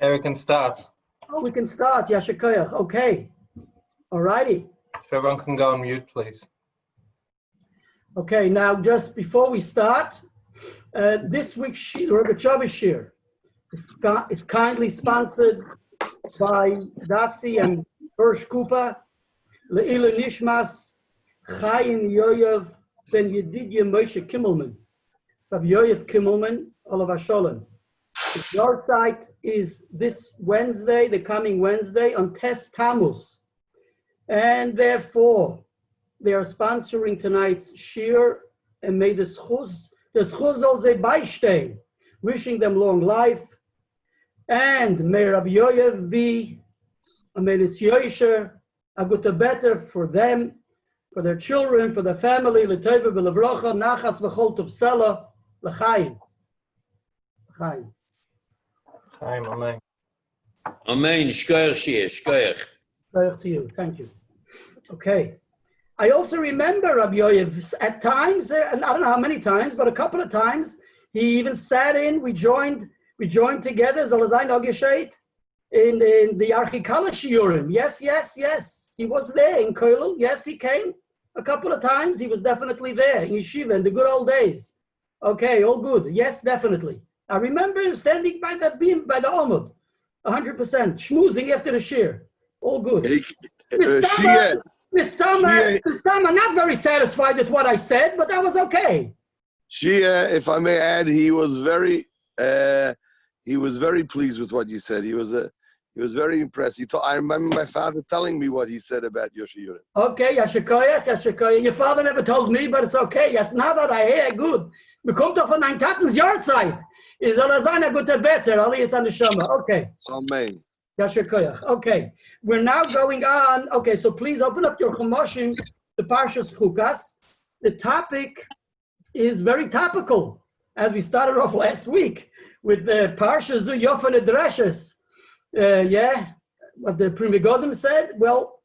Yeah, we can start. Oh, we can start. Yashikoyach. Okay. All righty. If everyone can go on mute, please. Okay, now just before we start, this week's Rogatchover shir is kindly sponsored by Dasi and Hirsch Kupa, Le'ila Nishmas, Chaim Yoyev Ben Yedidya Moshe Kimmelman, Rabbi Yoyev Kimmelman, Olav Hasholem. The yard site is this Wednesday, the coming Wednesday, on Tes Tammuz. And therefore, they are sponsoring tonight's shir, and may the schuz soll sie beistehen, wishing them long life. And may Rabbi Yoyev be a melis yosher, a good better for them, for their children, for their family, l'tova v'levrocha, nachas v'chol tov sela, l'chaim. L'chaim. Chaim, amen. Amen. Shkoyach shir, shkoyach. Shkoyach to you. Thank you. Okay. I also remember Rabbi Yoyev at times, and I don't know how many times, but a couple of times, he even sat in. We joined together, Zalazain Ogesheit, in the Archikala Shiurim. Yes. He was there in Koilel. Yes, he came a couple of times. He was definitely there in Yeshiva in the good old days. Okay, all good. Yes, definitely. I remember him standing by the beam, by the Omud, 100%, schmoozing after the shir. All good. Mr. I'm not very satisfied with what I said, but that was okay. Shia, if I may add, he was very pleased with what you said. He was very impressed. I remember my father telling me what he said about Yoshiyurim. Okay, Yashikoyach. Your father never told me, but it's okay. Now that I hear, good. We come to von ein Tatens Yahrzeit. Is a gute better. Ali is on the Shema. Okay. Amen. Yashikoyach. Okay. We're now going on. Okay, so please open up your Chumoshim, the Parshas Chukas. The topic is very topical, as we started off last week with the Parshas Yofan Dreshes. What the Pri Megadim said. Well,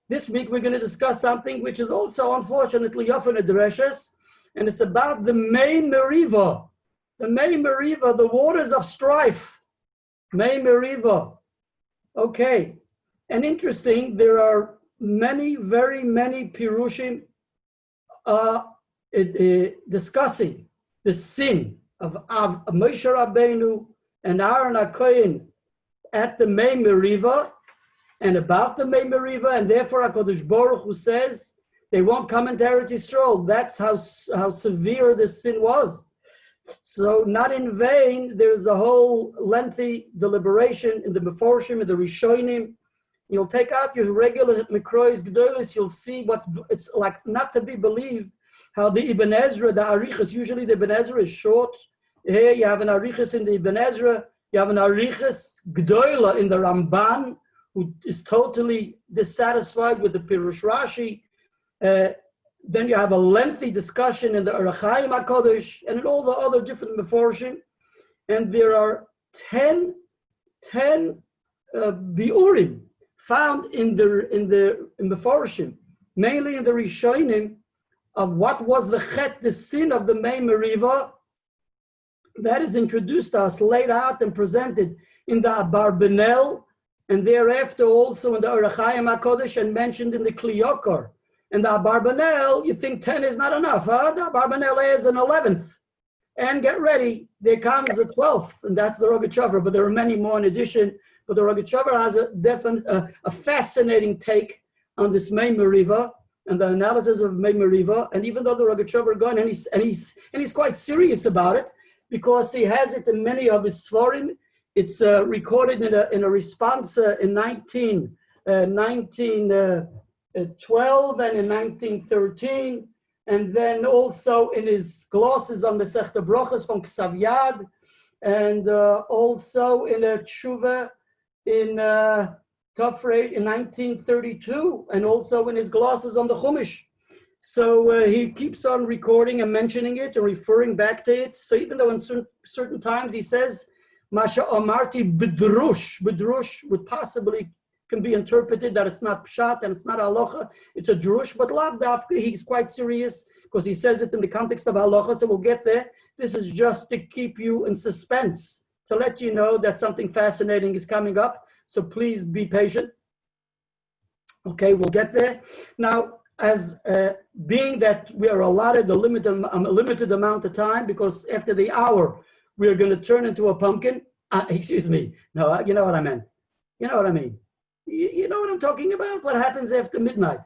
this week we're going to discuss something which is also, unfortunately, Yofan Dreshes, and it's about the Mei Merivah. The Mei Merivah, the waters of strife. Mei Merivah. Okay. And interesting, there are very many Pirushim discussing the sin of Moshe Rabbeinu and Aaron HaKohen at the Mei Merivah and about the Mei Merivah, and therefore HaKadosh Baruch Hu says they won't come into Eretz Yisrael. That's how severe this sin was. So not in vain, there's a whole lengthy deliberation in the Meforshim, in the Rishonim. You'll take out your regular Mikrois Gedolis, you'll see it's like not to be believed how the Ibn Ezra, the Arichas, usually the Ibn Ezra is short. Here you have an Arichas in the Ibn Ezra, you have an Arichas Gedola in the Ramban, who is totally dissatisfied with the Pirush Rashi. Then you have a lengthy discussion in the Arachaim HaKodesh and in all the other different Meforshim. And there are 10 Biurim found in the Meforshim, mainly in the Rishonim, of what was the Hecht, the sin of the Mei Merivah. That is introduced to us, laid out and presented in the Abarbanel, and thereafter also in the Arachaim HaKodesh and mentioned in the Kliyokar. And the Abarbanel, you think 10 is not enough, huh? The Abarbanel is an 11th. And get ready, there comes a 12th, and that's the Rogatchover, but there are many more in addition. But the Rogatchover has a fascinating take on this Mei Merivah and the analysis of Mei Merivah. And even though the Rogatchover Gaon, and he's quite serious about it, because he has it in many of his Sforim. It's recorded in a response in 1912 and in 1913, and then also in his glosses on the Sechte Brochas from Ksav Yad, and also in a tshuva in Tafrei in 1932, and also in his glosses on the Chumash. So he keeps on recording and mentioning it and referring back to it. So even though in certain times he says, Masha Amarti Bidrush would possibly can be interpreted that it's not pshat and it's not halacha, it's a drush, but lav dafka, he's quite serious because he says it in the context of halacha, so we'll get there. This is just to keep you in suspense to let you know that something fascinating is coming up. So please be patient. Okay, we'll get there. Now, as being that we are allotted a limited amount of time, because after the hour, we are going to turn into a pumpkin. Excuse me. No, you know what I meant. You know what I mean. You know what I'm talking about? What happens after midnight?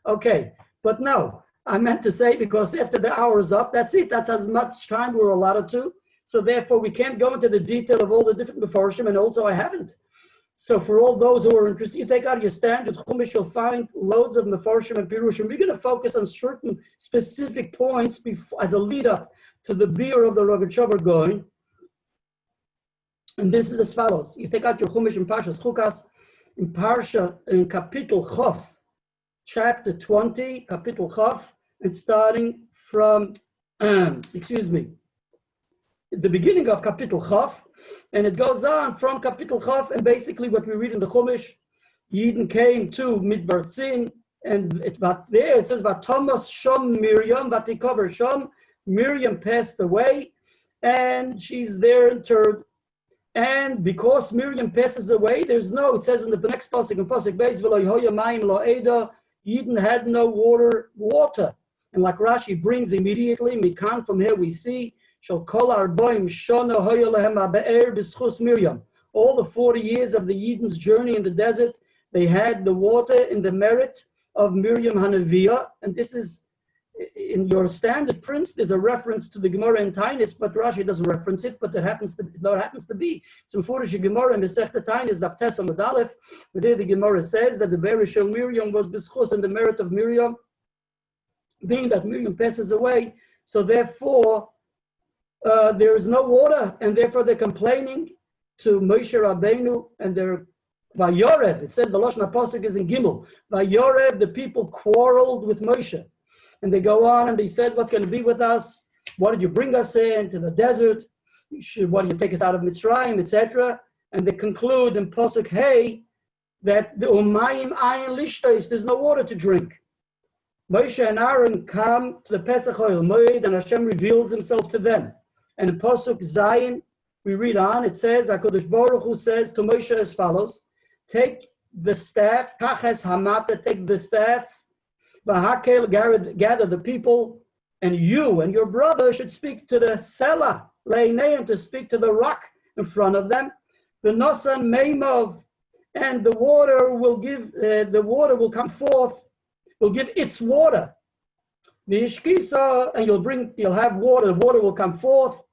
Okay, but no, I meant to say because after the hour is up, that's it. That's as much time we're allotted to. So therefore, we can't go into the detail of all the different mefarshim, and also I haven't. So for all those who are interested, you take out your standard chumash, you'll find loads of mefarshim and pirushim. We're going to focus on certain specific points as a lead up to the beer of the Rogatchover Gaon. And this is as follows. You take out your chumash in Parshas Chukas, in Parsha, in Kapitel Chof, chapter 20, Kapitel Chof, and starting from, the beginning of Kapitel Chof, and it goes on from Kapitel Chof, and basically what we read in the Chumash, Yidden came to Midbar Sin, and it says, Thomas Shom Miriam, Vatikover Shom, Miriam passed away, and she's there interred. And because Miriam passes away, it says in the next pasuk, in pasuk Beis, V'lo Yehoya Mayim Lo Eda, Yidden had no water. And like Rashi brings immediately, Mikan, from here we see, Shal Kol Arboim Shona Hoya Lehem Be'er B'schus Miriam. All the 40 years of the Yidden's journey in the desert, they had the water in the merit of Miriam Hanaviah, and this is in your standard prints, there's a reference to the Gemara in Tainis, but Rashi doesn't reference it, but it happens to be. Some Furish Gemara in the Sechta Tainis, Daftes Amud Aleph, where there the Gemara says that the Berish of Miriam was B'schus in the merit of Miriam, being that Miriam passes away, so therefore there is no water, and therefore they're complaining to Moshe Rabbeinu, and they're Vayorev, it says the Lashon HaPosuk is in Gimel, Vayorev, the people quarreled with Moshe. And they go on and they said, what's going to be with us? What did you bring us into the desert? What did you take us out of Mitzrayim, etc.? And they conclude in Pasuk Hey that the Umayim Ayin Lishtais, there's no water to drink. Moshe and Aaron come to the Pesach Oil Moed, and Hashem reveals himself to them. And in Pasuk Zayin, we read on, it says, HaKadosh Baruch Hu says to Moshe as follows, take the staff, Kaches Hamata, take the staff, gather the people, and you and your brother should speak to the Selah, Leineim, to speak to the rock in front of them. The Nosa Meimov, and the water will come forth, will give its water. The Ishkisa, and you'll have water, the water will come forth.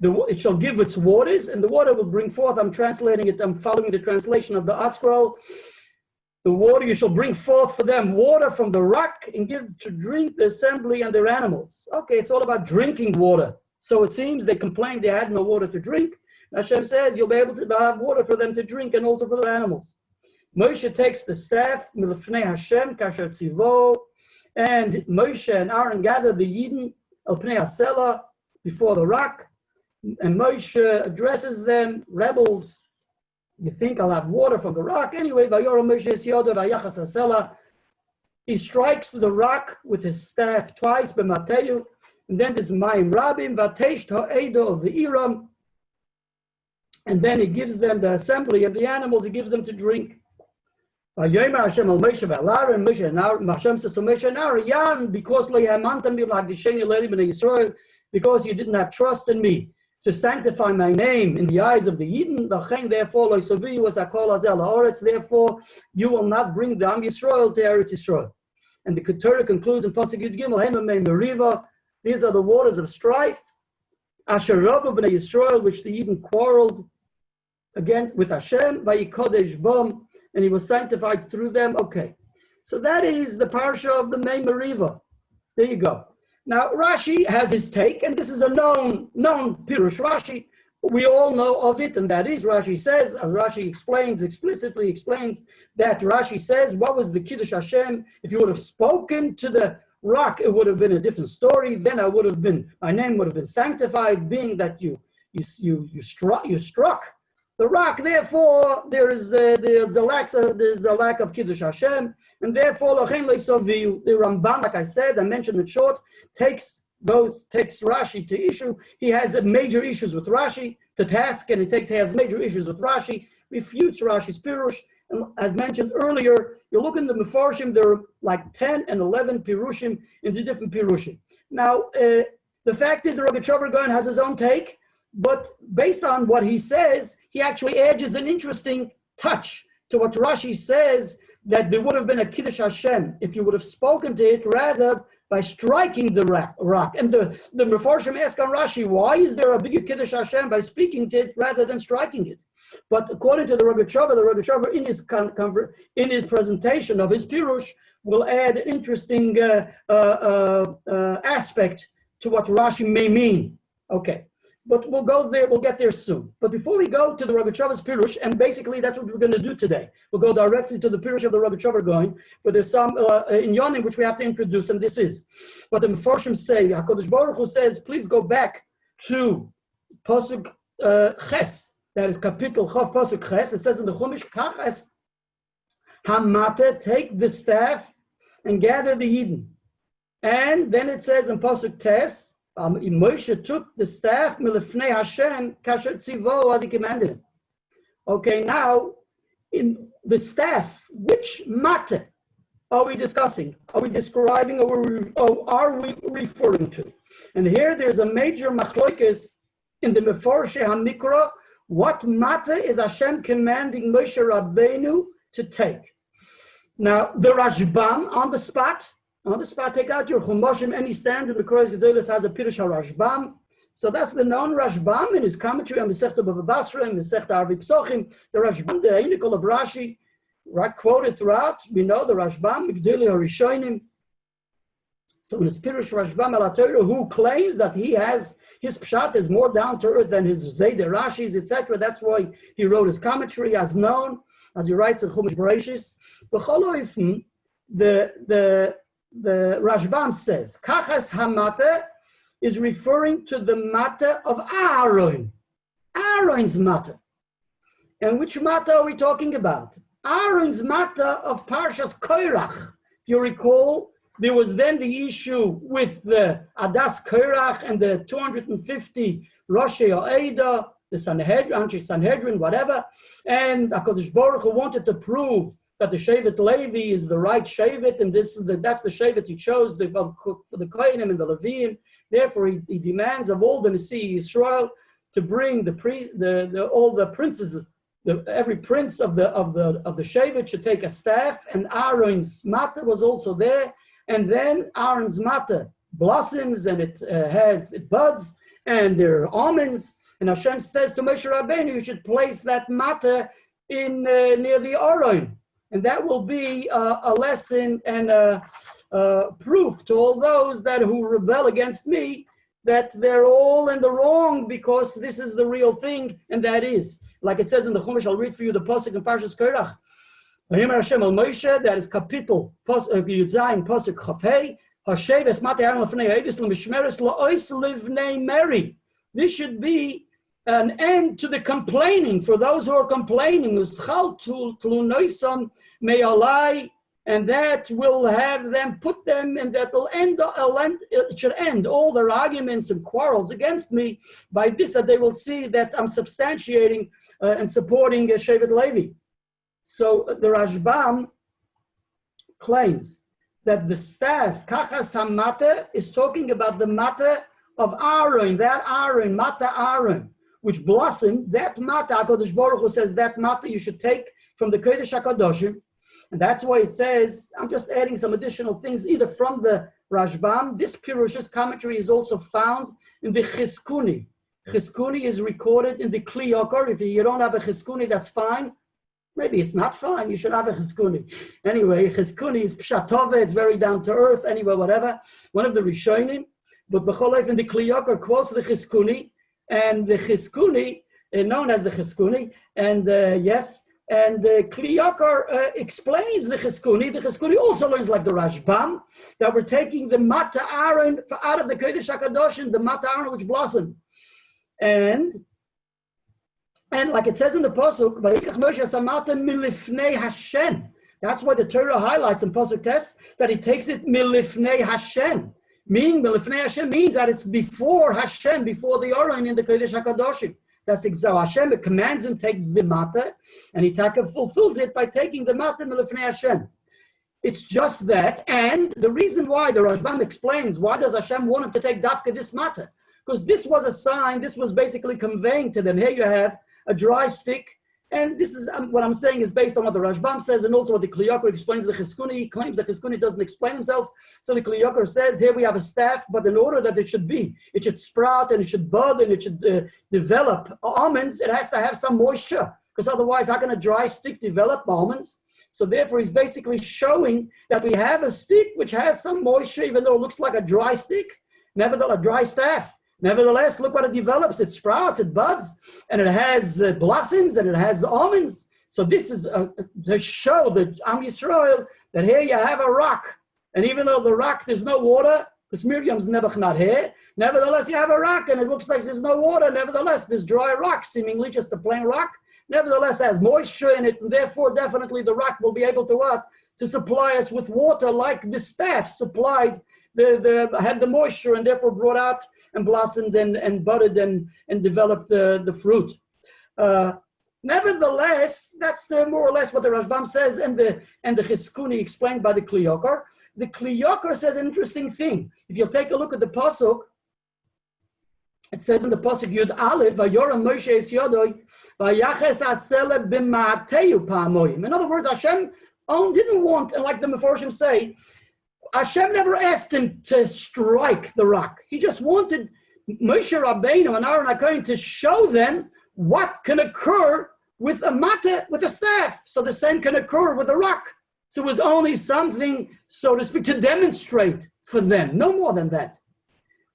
It shall give its waters, and the water will bring forth. I'm translating it, I'm following the translation of the Art Scroll. The water you shall bring forth for them, water from the rock, and give to drink the assembly and their animals. Okay, it's all about drinking water. So it seems they complained they had no water to drink. Hashem says you'll be able to have water for them to drink and also for their animals. Moshe takes the staff, Milfnei Hashem, Kasher Tzivo, and Moshe and Aaron gather the Yidden, El Pnei HaSelah, before the rock, and Moshe addresses them, rebels. You think I'll have water from the rock? Anyway, he strikes the rock with his staff twice, and then there's Mei Merivah, of the Iram, and then he gives them the assembly of the animals, he gives them to drink. Hashem says to Moshe, because you didn't have trust in me to sanctify my name in the eyes of the Yidden, therefore you will not bring the Am Yisrael to Eretz Yisrael. And the Torah concludes in Pasuk Yud Gimel, Mei Merivah, these are the waters of strife, Asher Ravu b'nei Yisrael, which the Yidden quarreled against with Hashem, Vayikodesh Bom, and he was sanctified through them. Okay, so that is the parsha of the Mei Merivah. There you go. Now, Rashi has his take, and this is a known Pirush Rashi. We all know of it, and that is, Rashi says, as Rashi explicitly explains, that Rashi says, what was the Kiddush Hashem? If you would have spoken to the rock, it would have been a different story. Then my name would have been sanctified, being that you struck the rock. Therefore, there's a lack of Kiddush Hashem, and therefore, the Ramban, like I said, I mentioned it short, takes takes Rashi to issue. He has major issues with Rashi to task, and he has major issues with Rashi, refutes Rashi's Pirush. And as mentioned earlier, you look in the Mefarshim, there are like 10 and 11 Pirushim in the different Pirushim. Now, the fact is the Rogatchover Gaon has his own take, but based on what he says, he actually adds an interesting touch to what Rashi says, that there would have been a Kiddush Hashem if you would have spoken to it rather by striking the rock. And the Mefarshim ask on Rashi, why is there a bigger Kiddush Hashem by speaking to it rather than striking it? But according to the Rogatchover in his presentation of his Pirush will add an interesting aspect to what Rashi may mean. Okay, but we'll go there, we'll get there soon. But before we go to the Rogatchover's Pirush, and basically that's what we're going to do today. We'll go directly to the Pirush of the Rogatchover Gaon, but there's some inyanim which we have to introduce, and this is what the Mefarshim say. HaKadosh Baruch Hu says, please go back to Pasuk Ches, that is Kapitel Chav Pasuk Ches. It says in the Chumash, Kachas Hamate, take the staff and gather the Yidden. And then it says in Pasuk Tes, Moshe took the staff milifnei Hashem kasher tzivo, as he commanded him. Okay, now in the staff, which mate are we discussing? Are we describing, or are we referring to? And here there's a major machlokes in the Mefarshei HaMikra. What mate is Hashem commanding Moshe Rabbeinu to take? Now the Rashbam on the spot, take out your Chumashim. Any standard Mikros Gedolos has a Pirush HaRashbam. So that's the known Rashbam in his commentary on Masechta Bava Basra and Masechta Arvi Psochim. The Rashbam, the Einikol of Rashi, quoted throughout. We know the Rashbam, Gdoli HaRishonim. So in his Pirush Rashbam al Torah, who claims that he has, his Pshat is more down to earth than his Zayde Rashis, etc. That's why he wrote his commentary as known, as he writes in Chumash Bereshis. B'chol the Rashbam says, Kachas Hamate is referring to the Mata of Aaron. Aaron's Mata. And which Mata are we talking about? Aaron's Mata of Parshas Korach. If you recall, there was then the issue with the Adas Korach and the 250 Roshei Ha'eda, the Sanhedrin, whatever. And HaKadosh Baruch Hu wanted to prove that the Shevet Levi is the right Shevet, and that's the Shevet he chose for the Kohanim and the Leviim. Therefore, he demands of all the Nasi Yisrael to bring all the princes, every prince of the Shevet should take a staff, and Aaron's Mata was also there. And then Aaron's Mata blossoms, and it buds, and there are almonds. And Hashem says to Moshe Rabbeinu, you should place that Mata in near the Aron. And that will be a lesson and a proof to all those who rebel against me that they're all in the wrong, because this is the real thing, and that is, like it says in the Chumash, I'll read for you the Pasuk in Parshas Korach. Mei Merivah Hashem al Moshe, that is Kapitel Yudzayin Pasuk Chafei. Hashem es mate Aaron lefnei Ha'edus l'mishmeres la'ois livnei Meri. This should be an end to the complaining for those who are complaining. And that will have them, put them, and that will end. It should end all their arguments and quarrels against me by this, that they will see that I'm substantiating and supporting Shevet Levi. So the Rashbam claims that the staff Kachas HaMata is talking about the Mata of Aaron, that Aaron, Mata Aaron, which blossomed. That Mata, HaKadosh Baruch Hu says that Mata you should take from the Kodesh HaKadoshim. And that's why it says, I'm just adding some additional things, either from the Rashbam. This Pirush's commentary is also found in the Chizkuni. Chizkuni is recorded in the Kli Yakar. If you don't have a Chizkuni, that's fine. Maybe it's not fine. You should have a Chizkuni. Anyway, Chizkuni is Pshatove. It's very down to earth. Anyway, whatever. One of the Rishonim. But B'cholef in the Kli Yakar quotes the Chizkuni. And the Chizkuni, known as the Chizkuni, and yes, and the Kli Yakar explains the Chizkuni. The Chizkuni also learns like the Rashbam, that we're taking the Mata Aaron out of the Kodesh HaKadoshim, the Mata Aaron which blossomed. And like it says in the Pasuk, that's why the Torah highlights in Pasuk Tes that he takes it milifnei Hashem. Meaning, Melefnei Hashem means that it's before Hashem, before the Aron in the Kodesh HaKadoshim. That's exactly Hashem. It commands him to take the Mata, and he fulfills it by taking the Mata Melefnei Hashem. It's just that, and the reason why the Rashbam explains why does Hashem want him to take Dafka this Mata? Because this was a sign. This was basically conveying to them. Here you have a dry stick. And this is what I'm saying is based on what the Rashbam says and also what the Kli Yakar explains. The Cheskuni, he claims the Cheskuni doesn't explain himself. So the Kli Yakar says, here we have a staff, but in order that it should sprout and it should bud and it should develop almonds, it has to have some moisture. Because otherwise, how can a dry stick develop almonds? So therefore, he's basically showing that we have a stick which has some moisture, even though it looks like a dry stick, nevertheless, a dry staff. Nevertheless, look what it develops. It sprouts, it buds, and it has blossoms, and it has almonds. So this is to show the Am Yisrael that here you have a rock. And even though the rock, there's no water, because Miriam's never not here, nevertheless, you have a rock, and it looks like there's no water. Nevertheless, this dry rock, seemingly just a plain rock, nevertheless has moisture in it, and therefore, definitely the rock will be able to what? To supply us with water like the staff supplied had the moisture and therefore brought out and blossomed and budded and developed the fruit. Nevertheless, that's more or less what the Rashbam says and the Cheskuni explained by the Kli Yakar. The Kli Yakar says an interesting thing. If you'll take a look at the pasuk, it says in the pasuk Yud Aleph, "Vayorem Moshe es yodoi, vayaches asele b'ma'ateu pa'amoyim." In other words, Hashem didn't want, and like the Meforshim say, Hashem never asked him to strike the rock. He just wanted Moshe Rabbeinu and Aaron HaKohen to show them what can occur with a mata, with a staff. So the same can occur with a rock. So it was only something, so to speak, to demonstrate for them, no more than that.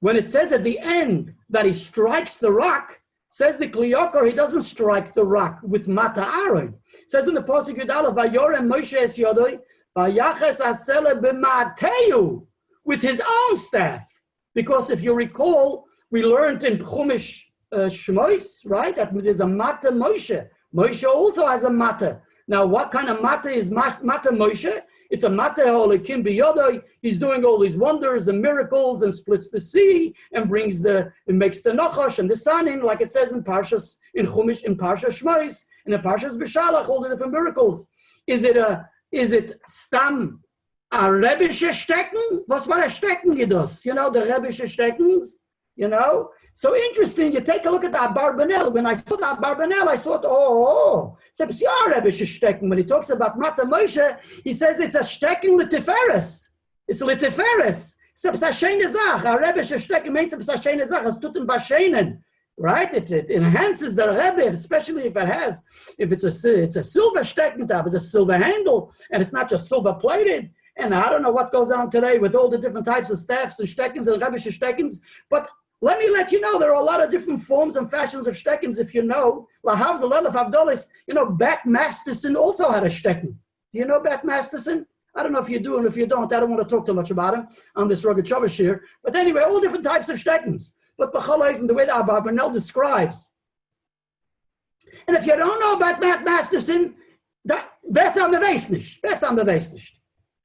When it says at the end that he strikes the rock, says the Kli Yakar, he doesn't strike the rock with mata Aaron. It says in the pasuk Yud Aleph, "Vayorem Moshe es yodoi, with his own staff." Because if you recall, we learned in Chumash Shmois, right, that there's a Mata Moshe. Moshe also has a Mata. Now, what kind of Mata is Mata Moshe? It's a Mata Holikim B'Yodoi. He's doing all these wonders and miracles and splits the sea and makes the Nachash and the sun in, like it says in Parshas, in Chumash, in Parshas Shmois, and in Parshas B'Shalach, all the different miracles. Is it Stam a Rebische Stecken? Was war Stecken gedos? You know, the Rebische Steckens, you know? So interesting, you take a look at that Barbanel. When I saw that Barbanel, I thought, it's a Rebische Stecken. When he talks about Mata Moshe, he says it's a Stecken Litiferes. It's Litiferes. It's a Shene Zach. A Rebische Stecken means it's a Shene Zach. It's Tutten Bashenen. Right? It enhances the Rebbe, especially if it's a silver stecken tab, it's a silver handle, and it's not just silver plated. And I don't know what goes on today with all the different types of staffs and steckens and Rebbe steckens, but let me let you know there are a lot of different forms and fashions of steckens. If you know, Bat Masterson also had a stecken. Do you know Bat Masterson? I don't know if you do, and if you don't, I don't want to talk too much about him on this Rogatchover here. But anyway, all different types of steckens. But the way that Barbanel describes. And if you don't know about Matt Masterson, besser am beweis nicht.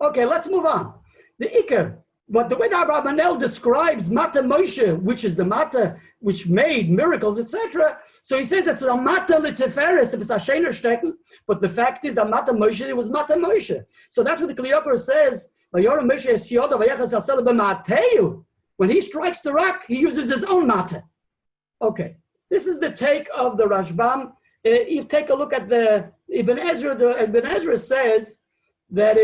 Okay, let's move on. The Iker, but the way that Barbanel describes Mata Moshe, which is the Mata which made miracles, etc. So he says it's a Mata Litiferes, it's a Shener Stecken, but the fact is that Mata Moshe, it was Mata Moshe. So that's what the Kli Yakar says, Vayorem Moshe es yoda vayachas asel b'mateu. When he strikes the rock, he uses his own mata. Okay, this is the take of the Rashbam. You take a look at the Ibn Ezra. The Ibn Ezra says that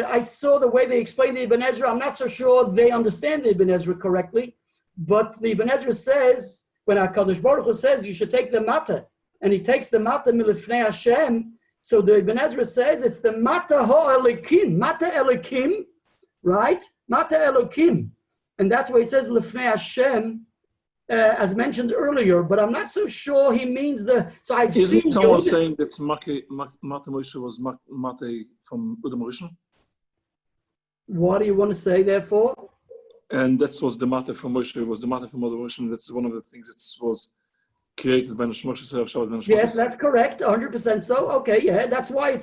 I saw the way they explain the Ibn Ezra. I'm not so sure they understand the Ibn Ezra correctly, but the Ibn Ezra says, when HaKadosh Baruch Hu says you should take the mata, and he takes the mata milifnei Hashem, so the Ibn Ezra says it's the mata ha'elikim, mata elikim, right? Mata elikim. And that's why it says Lefnei Hashem, as mentioned earlier, but I'm not so sure he means so I've seen... Isn't someone saying that Mata Moshe was Mate from Udam Rishon? What do you want to say, therefore? And that was the Mate from Moshe, was the Mate from Udam Rishon. That's one of the things that was created by Moshe. Yes, that's correct, 100% so. Okay, yeah, that's why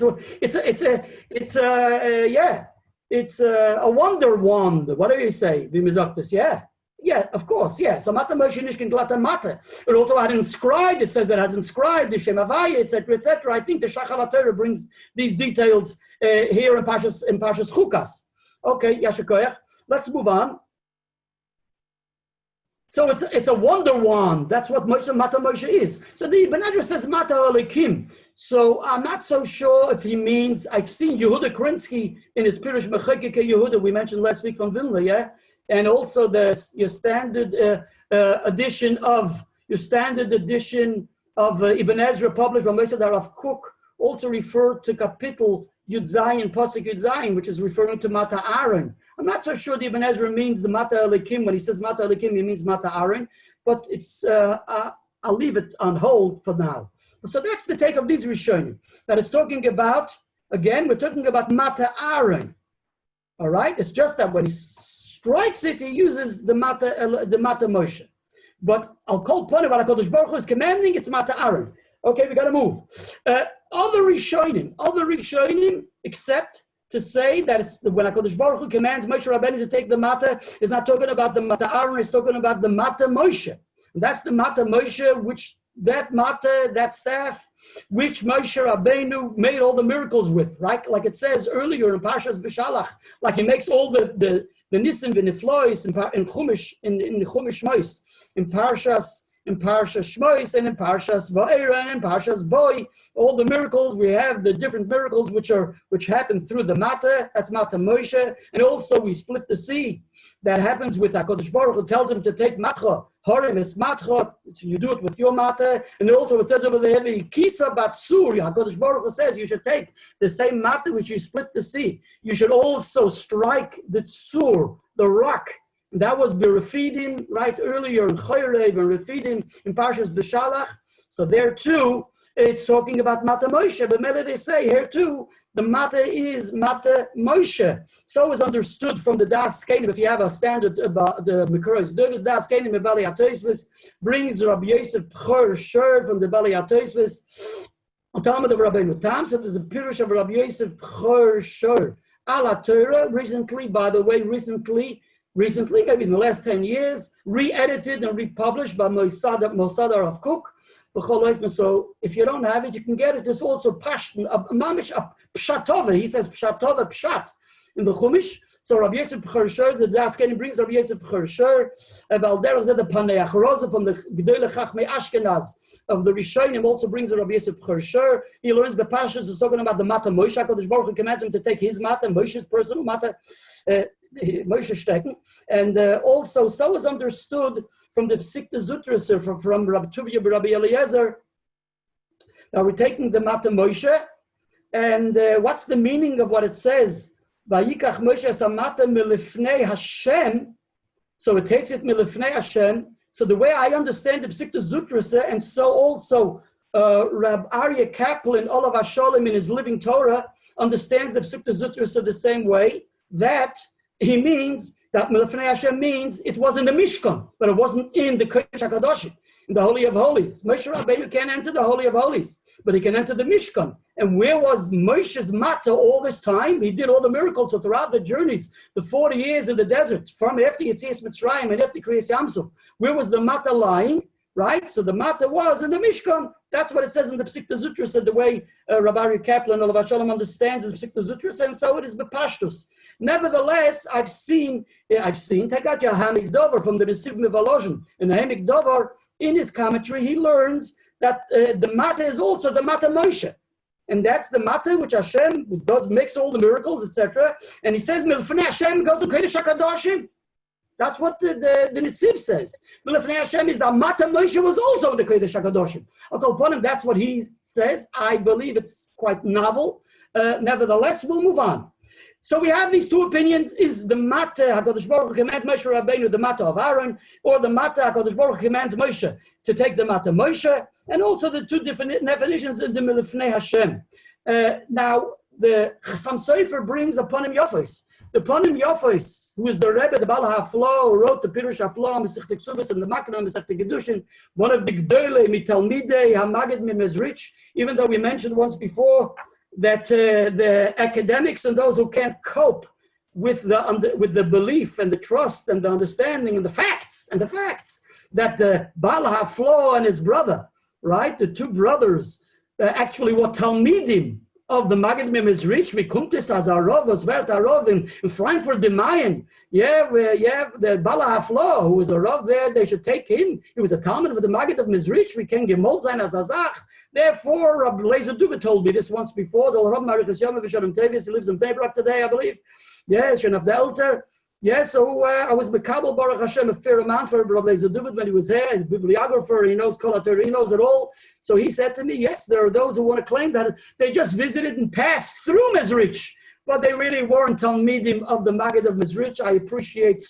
yeah. it's a wonder wand. What do you say? Vimizoctus, yeah. Yeah, of course, yeah. So Mata Moshe Nishkin Glata Mata. It also had inscribed, it says it has inscribed the Shem Havaya, etc., etc. I think the Shachar Torah brings these details here in Parshas Chukas. Okay, Yashakoyach. Let's move on. So it's a wonder wand. That's what Mata Moshe is. So the Ibn Ezra says Mata Alekim. So I'm not so sure if he means, I've seen Yehuda Krinsky in his Pirush Mechekek Yehuda, we mentioned last week from Vilna, yeah? And also your standard edition of Ibn Ezra published by Moshe Darav Kook also referred to Kapitel Yud Zayin, Pasuk Yud Zayin, which is referring to Mata Aaron. I'm not so sure the Ibn Ezra means the Mata Elikim. When he says Mata Elikim, he means Mata Aaron, but it's I'll leave it on hold for now. So that's the take of these Rishonim. That it's talking about, again, we're talking about Mata Aaron. All right? It's just that when he strikes it, he uses the Mata Moshe. But I'll call upon it, what HaKadosh Baruch Hu is commanding, it's Mata Aaron. Okay, we got to move. Other Rishonim, except to say that it's, when HaKadosh Baruch Hu commands Moshe Rabbeinu to take the Mata, it's not talking about the Mata Aaron, it's talking about the Mata Moshe. And that's the Mata Moshe, which that Mata, that staff, which Moshe Rabbeinu made all the miracles with, right? Like it says earlier in Parshas B'Shalach, like he makes all the Nisim v'Niflois in Chumash, in the Chumash Shmos, in Parshas Shmos, and in Parshas Va'era, and in Parshas Boi, all the miracles, we have the different miracles which happen through the Mata, that's Mata Moshe, and also we split the sea. That happens with HaKadosh Baruch Hu tells him to take Matcha, Horem is Matcha, so you do it with your Mata, and also it says over there, Kisa Batsur, HaKadosh Baruch Hu says you should take the same Mata which you split the sea. You should also strike the Tsur, the rock. That was Berefidim right earlier in Chayrev and Refidim in Parshas B'Shalach. So there too, it's talking about Mata Moshe. But maybe they say here too, the Mata is Mata Moshe. So is understood from the Das Kenim. If you have a standard about the Mekuros, the Das Kenim in Bali HaTosfos brings Rabbi Yosef B'chor Shur from the Bali HaTosfos. On Talmud of Rabbeinu Tam, so there's a Pirush of Rabbi Yosef B'chor Shur. Ala Torah, recently, maybe in the last 10 years, re-edited and republished by Mosad of Cook. So if you don't have it, you can get it. There's also Mamish Pshatova. He says Pshatova Pshat in the Chumash. So Rabbi Yosef B'chor Shur, the Daskeni brings Rabbi Yosef B'chor Shur. Valder said the Paneach Rosa from the Gedolei Chachmei Ashkenaz of the Rishonim also brings the Rabbi Yosef B'chor Shur. He learns the Pashas is talking about the Mata Moshe. HaKadosh Baruch Hu commands him to take his Mata, Moshe's personal Mata, Moshe Stecken. And also, so is understood from the Psikta Zutras from Rabbi Tuvia Rabbi Eliezer. Now we're taking the Mata Moshe. And what's the meaning of what it says? Vayikach Moshe samata milifnei Hashem. So it takes it milifnei Hashem. So the way I understand the Psikta Zutrasa, and so also Rab Aryeh Kaplan, Olav HaSholem in his Living Torah, understands the Psikta Zutrasa the same way, that he means that milifnei Hashem means it was in the Mishkan, but it wasn't in the Kodesh HaKadoshim, in the Holy of Holies. Moshe Rabbeinu can't enter the Holy of Holies, but he can enter the Mishkan. And where was Moshe's Mata all this time? He did all the miracles. So throughout the journeys, the 40 years in the desert, from after Yetzias Mitzrayim and after Kriyas Yamsuf, where was the Mata lying? Right? So the Mata was in the Mishkan. That's what it says in the Psikta Zutras, the way Rabbi Aryeh Kaplan, Olav HaSholem understands the Psikta Zutras, and so it is Bepashtus. Nevertheless, I've seen, Tegatya Hamik Dover from the Nesiv Mivolozhin. In the Hamik Dover, in his commentary, he learns that the Mata is also the Mata Moshe. And that's the Mata which Hashem makes all the miracles, etc. And he says, Milfnei Hashem goes to Kodesh HaKadoshim. That's what the Nitziv says. Milfnei Hashem is that Mata Moshe was also in the Kodesh HaKadoshim. Upon him, that's what he says. I believe it's quite novel. Nevertheless, we'll move on. So we have these two opinions. Is the Mata HaKadosh Baruch Hu commands Moshe Rabbeinu the Mata of Aaron, or the Mata HaKadosh Baruch Hu commands Moshe to take the Mata Moshe, and also the two different definitions in the Milfnei Hashem. Now, the Chassam Sofer brings upon him Yofos. The Ponim Yofos, who is the Rebbe, the Baal HaFlo, who wrote the Pirush HaFlo, Mesech Ksubas, and the Makna, Mesech Gedushin, one of the Gdolei, Mitalmidei, Hamagid Mimezrich, even though we mentioned once before that the academics and those who can't cope with the belief and the trust and the understanding and the facts that the Baal HaFlo and his brother, right, the two brothers, actually what Talmidim of the Maggid Mizrich, we come to Azarov, was Vert Arov in Frankfurt the Mayan. The Baal HaFlo, who was a Rav there, they should take him. He was a Talmud of the Maggid of Mizrich. We can gemol sein as Azach. Therefore, Rabbi Lezer Duva told me this once before. He lives in Beirut today, I believe. Yes, and of the elder. Yes, so I was Mekabel Baruch Hashem a fair amount for Rabbi Lezer Duva when he was here. He's a bibliographer, he knows Kol HaTorah, he knows it all. So he said to me, yes, there are those who want to claim that they just visited and passed through Mizrich, but they really weren't Talmidim of the Maggid of Mizrich. I appreciate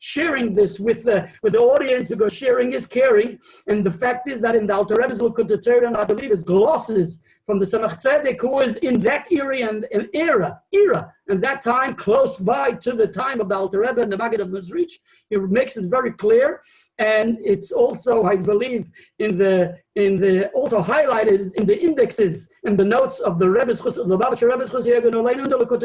sharing this with the audience, because sharing is caring. And the fact is that in the Alter Rebbe's look at the Torah, and I believe it's glosses from the Tzemach Tzedek, who was in that era, and that time close by to the time of the Alter Rebbe and the Maggid of Mizrich. It makes it very clear, and it's also, I believe, also highlighted in the indexes and the notes of the Rebbe's the Lubavitcher Rebbe's Chus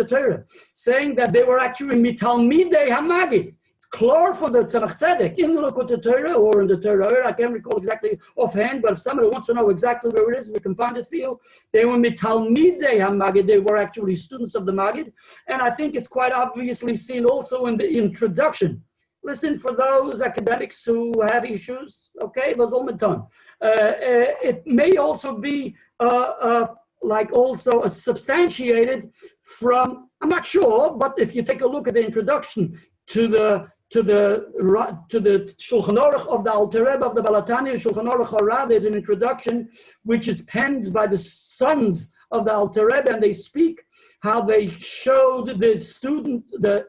Torah, saying that they were actually mitalmidei hamagid. It's clear for the Tzemach Tzedek in the Torah or in the Torah. I can't recall exactly offhand, but if somebody wants to know exactly where it is, we can find it for you. They were mitalmidei hamagid. They were actually students of the Magid, and I think it's quite obviously seen also in the introduction. Listen, for those academics who have issues, okay, it was all done. It may also be also substantiated from, I'm not sure, but if you take a look at the introduction to the Shulchan Aruch of the Alter Rebbe of the Balatani, Shulchan Aruch Harav, there's an introduction which is penned by the sons of the Alter Rebbe, and they speak how they showed the student, the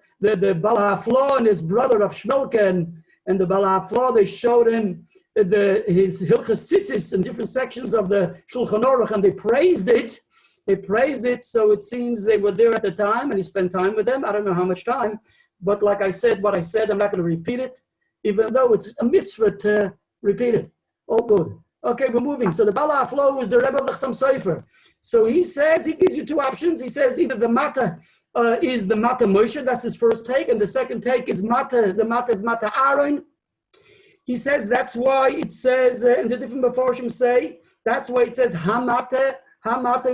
Baal HaFlo and his brother Rav Shmelke, and the Baal HaFlo, they showed him his Hilchas Tzitzis in different sections of the Shulchan Aruch, and they praised it. So it seems they were there at the time, and he spent time with them. I don't know how much time, but like I said, what I said, I'm not going to repeat it, even though it's a mitzvah to repeat it. All good. Okay, we're moving. So the Baal HaFlo is the Rebbe of the Chassam Sofer. So he says, he gives you two options. He says either the Mata is the Mata Moshe, that's his first take, and the second take is Mata, the Mata is Mata Aaron. He says that's why it says, and the different Meforshim say, that's why it says Hamata,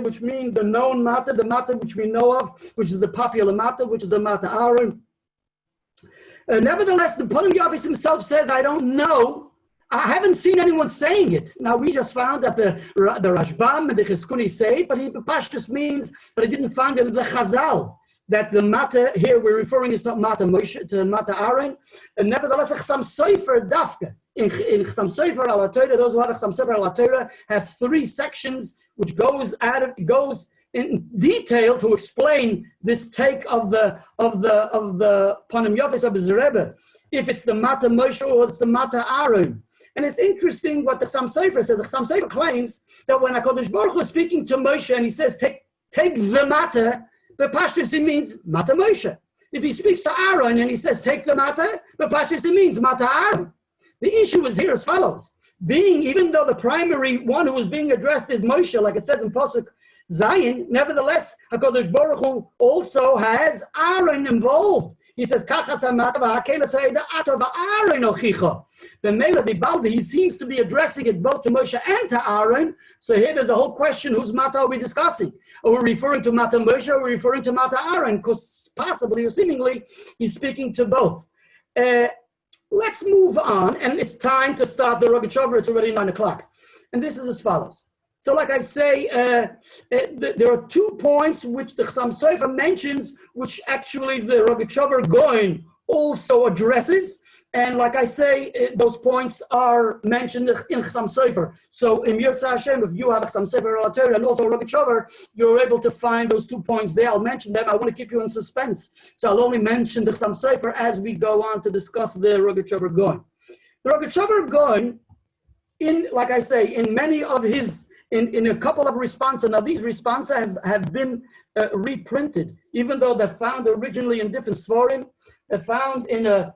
which means the known Mata, the Mata which we know of, which is the popular Mata, which is the Mata Aaron. Nevertheless, the Ponim Yavis himself says, I don't know. I haven't seen anyone saying it. Now, we just found that the Rashbam and the Chizkuni say it, but he just means that I didn't find it in the Chazal, that the Mata here we're referring is not Mata Moshe, to Mata Aaron. And nevertheless, Chassam Sofer Dafka. In Chassam Sofer al Torah, those who have Chassam Sofer al Torah, has 3 sections which goes in detail to explain this take of the Ponim Yofis of his Rebbe, if it's the Mata Moshe or it's the Mata Aaron. And it's interesting what the Chassam Sofer says. The Chassam Sofer claims that when HaKadosh Baruch Hu is speaking to Moshe and he says, take the Mata, the Pashtus it means Mata Moshe. If he speaks to Aaron and he says, take the Mata, the Pashtus it means Mata Aaron. The issue is here as follows. Even though the primary one who is being addressed is Moshe, like it says in Pasuk Zion, nevertheless, HaKadosh Baruch Hu also has Aaron involved. He says, the Mela Bibaldi, he seems to be addressing it both to Moshe and to Aaron. So here there's a whole question, whose Mata are we discussing? Are we referring to Mata Moshe or are we referring to Mata Aaron? Because possibly or seemingly, he's speaking to both. Let's move on, and it's time to start the Rogatchover. It's already 9 o'clock. And this is as follows. So like I say, there are 2 points which the Chassam Sofer mentions, which actually the Rogatchover Gaon also addresses. And like I say, those points are mentioned in Chassam Sofer. So in Yirtzeh Hashem, if you have Chassam Sofer al Torah and also Rogatchover, you're able to find those 2 points there. I'll mention them. I want to keep you in suspense. So I'll only mention the Chassam Sofer as we go on to discuss the Rogatchover Gaon. The Rogatchover Gaon, like I say, in many of his in a couple of responses. Now these responses have been reprinted, even though they're found originally in different Svarim. They're found in a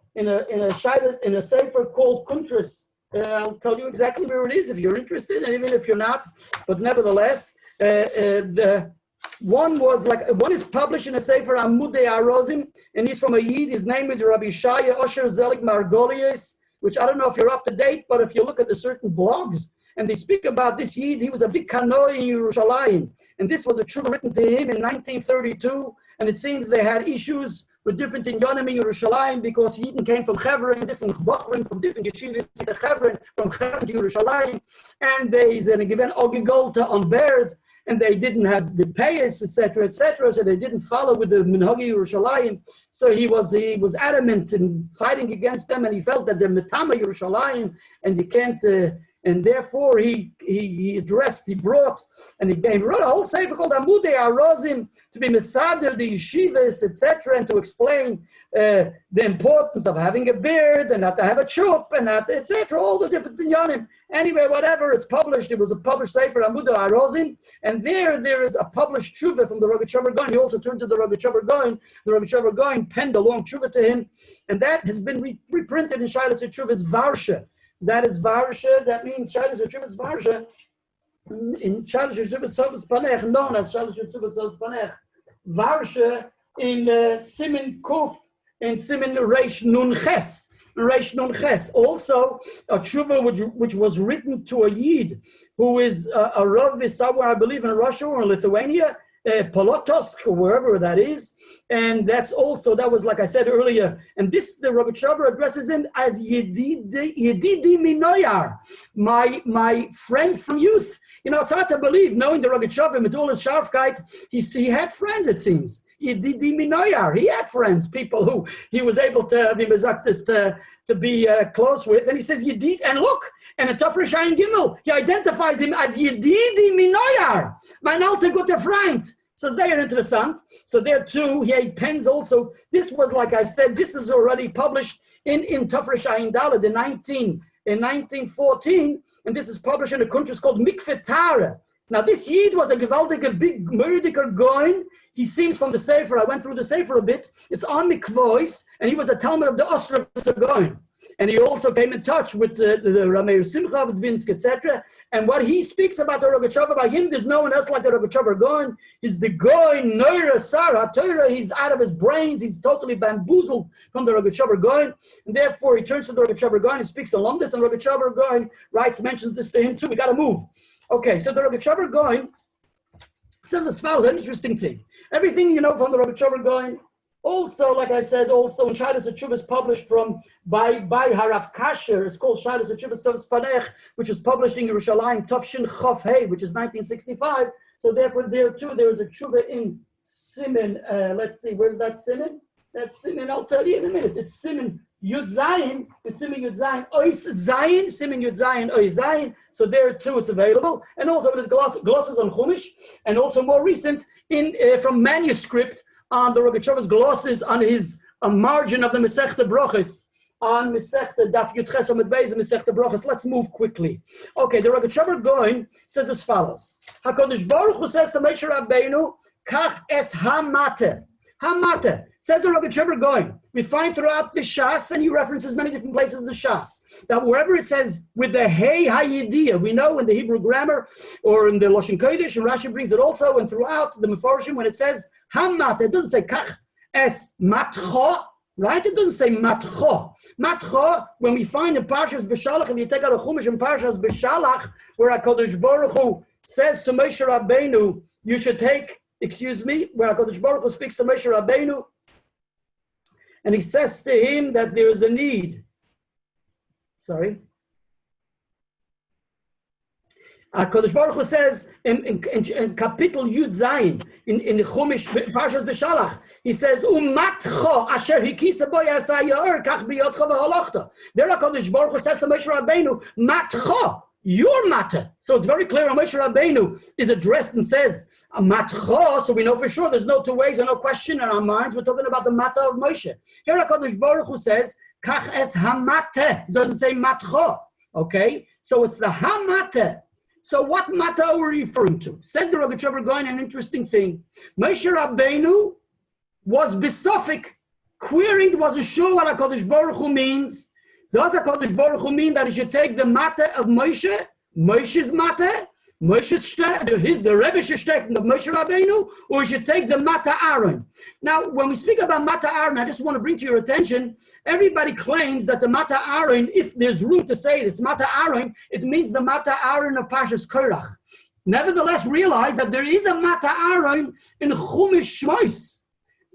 sefer called Kuntras. I'll tell you exactly where it is if you're interested, and even if you're not. But nevertheless, the One is published in a Sefer Amudei Arozim, and he's from a Yid. His name is Rabbi Shaya Osher Zelig Margolius, which I don't know if you're up to date, but if you look at the certain blogs, and they speak about this Yid, he was a big kanoi in Yerushalayim, and this was a tshuva written to him in 1932, and it seems they had issues with different inyanim in Yerushalayim because Yidden came from Chevron, different Bachrim from different yeshivas to Chevron, from Chevron to Yerushalayim, and they given Ogigolta on Baird, and they didn't have the payas, etc., so they didn't follow with the Minhagi Yerushalayim. So he was adamant in fighting against them, and he felt that they're Metama Yerushalayim, and you can't. And therefore, he wrote a whole sefer called Amudei Arozim to be mesader the yeshivas, etc., and to explain the importance of having a beard and not to have a chup and not, etc., all the different inyanim. Anyway, whatever, it's published. It was a published sefer Amudei Arozim, and there is a published tshuva from the Rogatchover Gaon. He also turned to the Rogatchover Gaon. The Rogatchover Gaon penned a long tshuva to him, and that has been reprinted in Shailas Tshuva's Varsha. That is Varsha. That means Shailas Tshuva's Varsha. In Shailas Tshuva's Sovus Panech, known as Shailas Tshuva's Sovus Panech. Varsha in Simin Kuf, in Simin Reish Nun Ches. Reish Nun Ches. Also, a tshuva which was written to a Yid who is a Rav somewhere, I believe, in Russia or in Lithuania, Polotosk, or wherever that is, and that was, like I said earlier, and this, the Rogatchover addresses him as Yedidi Minoyar, my friend from youth. You know, it's hard to believe, knowing the Rogatchover, with all his sharfkeit, he had friends, it seems. Yedidi Minoyar, he had friends, people who he was able to be to be close with, and he says Yedid, and look, and in Tafresh Ayin Gimel, he identifies him as Yedidi Minoyar, mein alter guter Freund. So sehr interessant. So there too, he pens also. This was, like I said, this is already published in Tafresh Ayin Daled in 1914, and this is published in a country called Mikveh Tara. Now this Yid was a gewaltige, big murdiker Gaon. He seems from the Sefer, I went through the Sefer a bit, it's on Mikvois, and he was a Talmud of the Ostrovitzer Gaon. And he also came in touch with the Rameir Simcha, with Vinsk, etc. And what he speaks about the Rogatchover, by him, there's no one else like the Rogatchover Gaon. He's the Gaon, Neura, Sarah, Torah, he's out of his brains, he's totally bamboozled from the Rogatchover Gaon. And therefore, he turns to the Rogatchover Gaon, he speaks along this, and Rogatchover Gaon mentions this to him too. We got to move. Okay, so the Rogatchover Gaon says as follows, an interesting thing. Everything you know from the Rogatchover Gaon, also, like I said, also in Shailas Tshuva is published by Harav Kasher. It's called Shailas Tshuva Tovs Panech, which was published in Yerushalayim, Tafshin Chof Hey, which is 1965. So therefore, there too, there is a tshuva in Simin. Let's see, where's that Simin? That's Simin. I'll tell you in a minute. It's Simin Yud Zayin. It's Simin Yud Zayin Ois Zayin. Simin Yud Zayin Ois Zayin. So there too, it's available. And also there's glosses on Chumash, and also more recent from manuscript on the Rogatchover's glosses on his margin of the Masechta Brochus, on Masechta Daf Yud Ches Amud Beis Masechta Brochus. Let's move quickly. Okay, the Rogatchover Gaon says as follows: HaKadosh Baruch Hu says to Moshe Rabbeinu, Kach es hamate. Hamate, says the Rogatchover Gaon. We find throughout the Shas, and he references many different places in the Shas, that wherever it says with the Hey Hayidiyah, we know in the Hebrew grammar or in the Lashon Kodesh, and Rashi brings it also, and throughout the Mefarshim, when it says Hamate, it doesn't say Kach es matcho, right? It doesn't say matcho. Matcho, when we find in Parshas B'Shalach, if you take out a Chumash in Parshas B'Shalach, where HaKadosh Baruch Hu says to Moshe Rabbeinu, you should take, where HaKadosh Baruch Hu speaks to Moshe Rabbeinu, and he says to him that there is a need. Sorry. HaKadosh Baruch Hu says in Kapitel Yud Zayin, in Chumash, Parshas B'Shalach, he says, Umatcho asher hikisa bo yasa yaor kach biyotcha v'holachta. There HaKadosh Baruch Hu says to Moshe Rabbeinu, Matcho, your matter. So it's very clear. Moshe Rabbeinu is addressed and says matcho, so we know for sure there's no two ways and no question in our minds. We're talking about the matter of Moshe. Here HaKadosh Baruch Hu says kach es hamate. Doesn't say matcho. Okay, so it's the hamate. So what matter are we referring to? Says the Rogatchover Gaon, an interesting thing. Moshe Rabbeinu was besophic, queried, wasn't sure what HaKadosh Baruch Hu means. Does HaKadosh Baruch Hu mean that he should take the matter of Moshe, Moshe's matter, the Rebbe should take the Moshe Rabbeinu, or we should take the Mata Aaron. Now, when we speak about Mata Aaron, I just want to bring to your attention, everybody claims that the Mata Aaron, if there's room to say it's Mata Aaron, it means the Mata Aaron of Parshas Korach. Nevertheless, realize that there is a Mata Aaron in Chumash Shmos.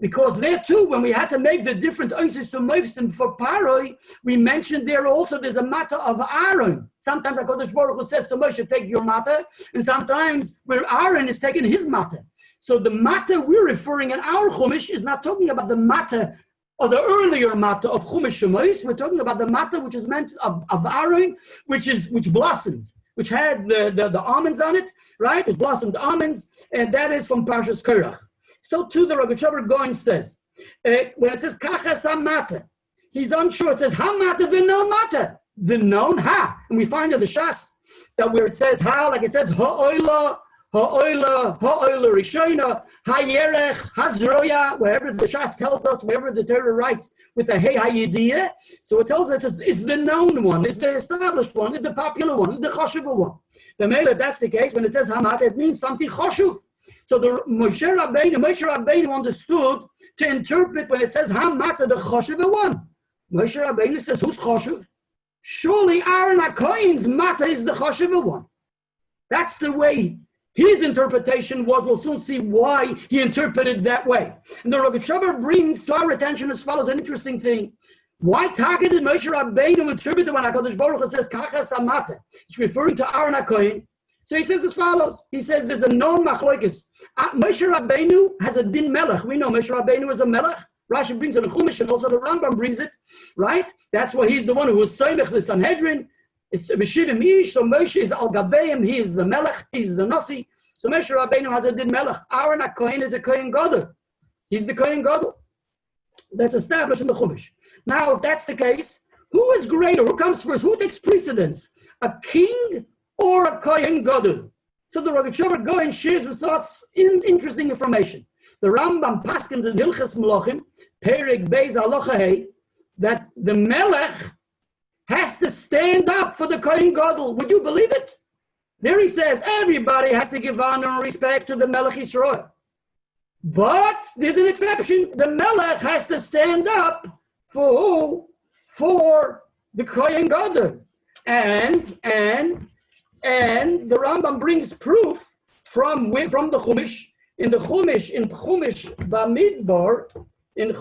Because there too, when we had to make the different oisis and moifsim for Paroi, we mentioned there also there's a matter of Aaron. Sometimes HaKadosh Baruch Hu says to Moshe, take your matter, and sometimes where Aaron is taking his matter. So the matter we're referring in our Chumash is not talking about the matter or the earlier matter of Chumash Shemois. We're talking about the matter which is meant of Aaron, which blossomed, which had the almonds on it, right? It blossomed almonds, and that is from Parshas Korach. So too the Rogatchover Gaon says, when it says kachas hamata, he's unsure. It says hamata v'no mata, v'non ha, and we find in the Shas that where it says ha, like it says ha'oila rishona, ha'yerech, hazroya, wherever the Shas tells us, wherever the Torah writes with the hey hayidiyah, so it tells us it's the known one, it's the established one, it's the popular one, it's the choshuv one. The mele, that's the case. When it says hamata, it means something choshuv. So the Moshe Rabbeinu understood to interpret when it says Hamata the Choshev one. Moshe Rabbeinu says, who's Choshev? Surely Aaron HaKohen's Mata is the Choshev one. That's the way his interpretation was. We'll soon see why he interpreted that way. And the Rogatchover brings to our attention as follows an interesting thing. Why targeted Moshe Rabbeinu interpreted when HaKadosh Baruch Hu says Kachas Hamata? It's referring to Aaron HaKohen. So he says as follows. He says there's a known machlokes. Moshe Rabbeinu has a din melech. We know Moshe Rabbeinu is a melech. Rashi brings it in Chumash, and also the Rambam brings it, right? That's why he's the one who was Soimech the Sanhedrin. It's V'shivim ish, so Moshe is al gabeim. He is the melech. He's the nasi. So Moshe Rabbeinu has a din melech. Aaron HaKohen is a Kohen Gadol. He's the Kohen Gadol. That's established in the Chumash. Now, if that's the case, who is greater? Who comes first? Who takes precedence? A king or a Kohen Gadol? So the Rogatchover Gaon shares with us interesting information. The Rambam paskins in Hilchas Melachim, Perek Beis Halacha Hey, that the Melech has to stand up for the Kohen Gadol. Would you believe it? There he says everybody has to give honor and respect to the Melech Yisrael. But there's an exception. The Melech has to stand up for who? For the Kohen Gadol. And the Rambam brings proof from the Chumash. In Bamidbar, in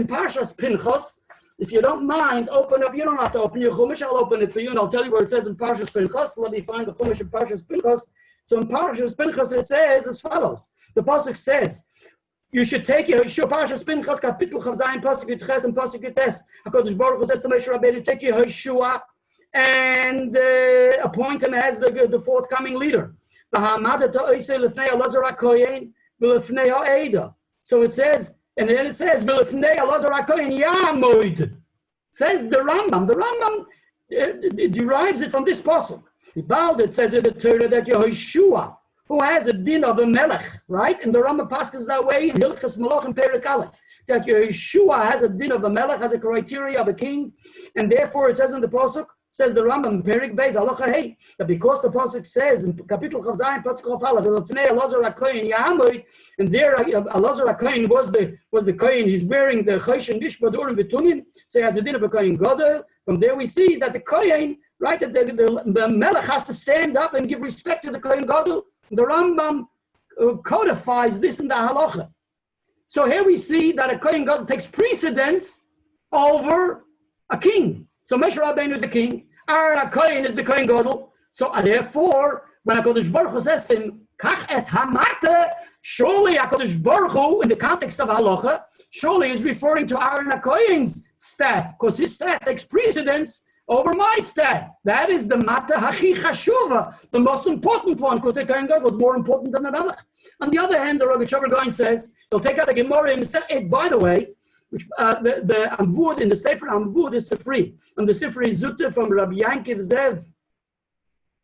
Parshas Pinchas. If you don't mind, open up. You don't have to open your Chumash. I'll open it for you, and I'll tell you where it says in Parshas Pinchas. Let me find the Chumash in Parshas Pinchas. So in Parshas Pinchas it says as follows. The pasuk says, you should take Yehoshua, Parshas Pinchas, Kapitel Chavzayin, pasuk Yutes and pasuk Yutes. HaKadosh Baruch Hu says to Moshe Rabbeinu, take Yehoshua and appoint him as the forthcoming leader. So it says, and then it says, says the Rambam. The Rambam derives it from this pasuk. It says in the Torah that Yehoshua, who has a din of a melech, right? And the Rambam passes that way in Hilchas Melachim Perek Aleph, that Yehoshua has a din of a melech, has a criteria of a king, and therefore it says in the pasuk, says the Rambam, Perek Beis Halacha Hey, that because the pasuk says in Kapitel Chavzayin, pasuk Chav Aleph, V'lefnei Elazar HaKohen Ya'amoid, and there Elazar HaKohen was the Kohen. He's wearing the Choshen Nishbad Urim V'Tumim, so he has a din of a Kohen Gadol. From there we see that the Kohen, right, that the Melech has to stand up and give respect to the Kohen Gadol. The Rambam codifies this in the Halacha. So here we see that a Kohen Gadol takes precedence over a king. So Moshe Rabbeinu is the king. Aaron HaKohen is the Kohen Gadol. So therefore, when HaKadosh Baruch Hu says to him, Kach es hamata, surely HaKadosh Baruch Hu, in the context of Halacha, surely is referring to Aaron HaKohen's staff, because his staff takes precedence over my staff. That is the Mata Hachi Chashuva, the most important one, because the Kohen Gadol was more important than the Melech. On the other hand, the Rogatchover Gaon says, they'll take out the Gemara and say, by the way, which the Amvud in the Sefer Amvud is Sifri, and the Sifri is Zutta from Rabbi Yankiv Zev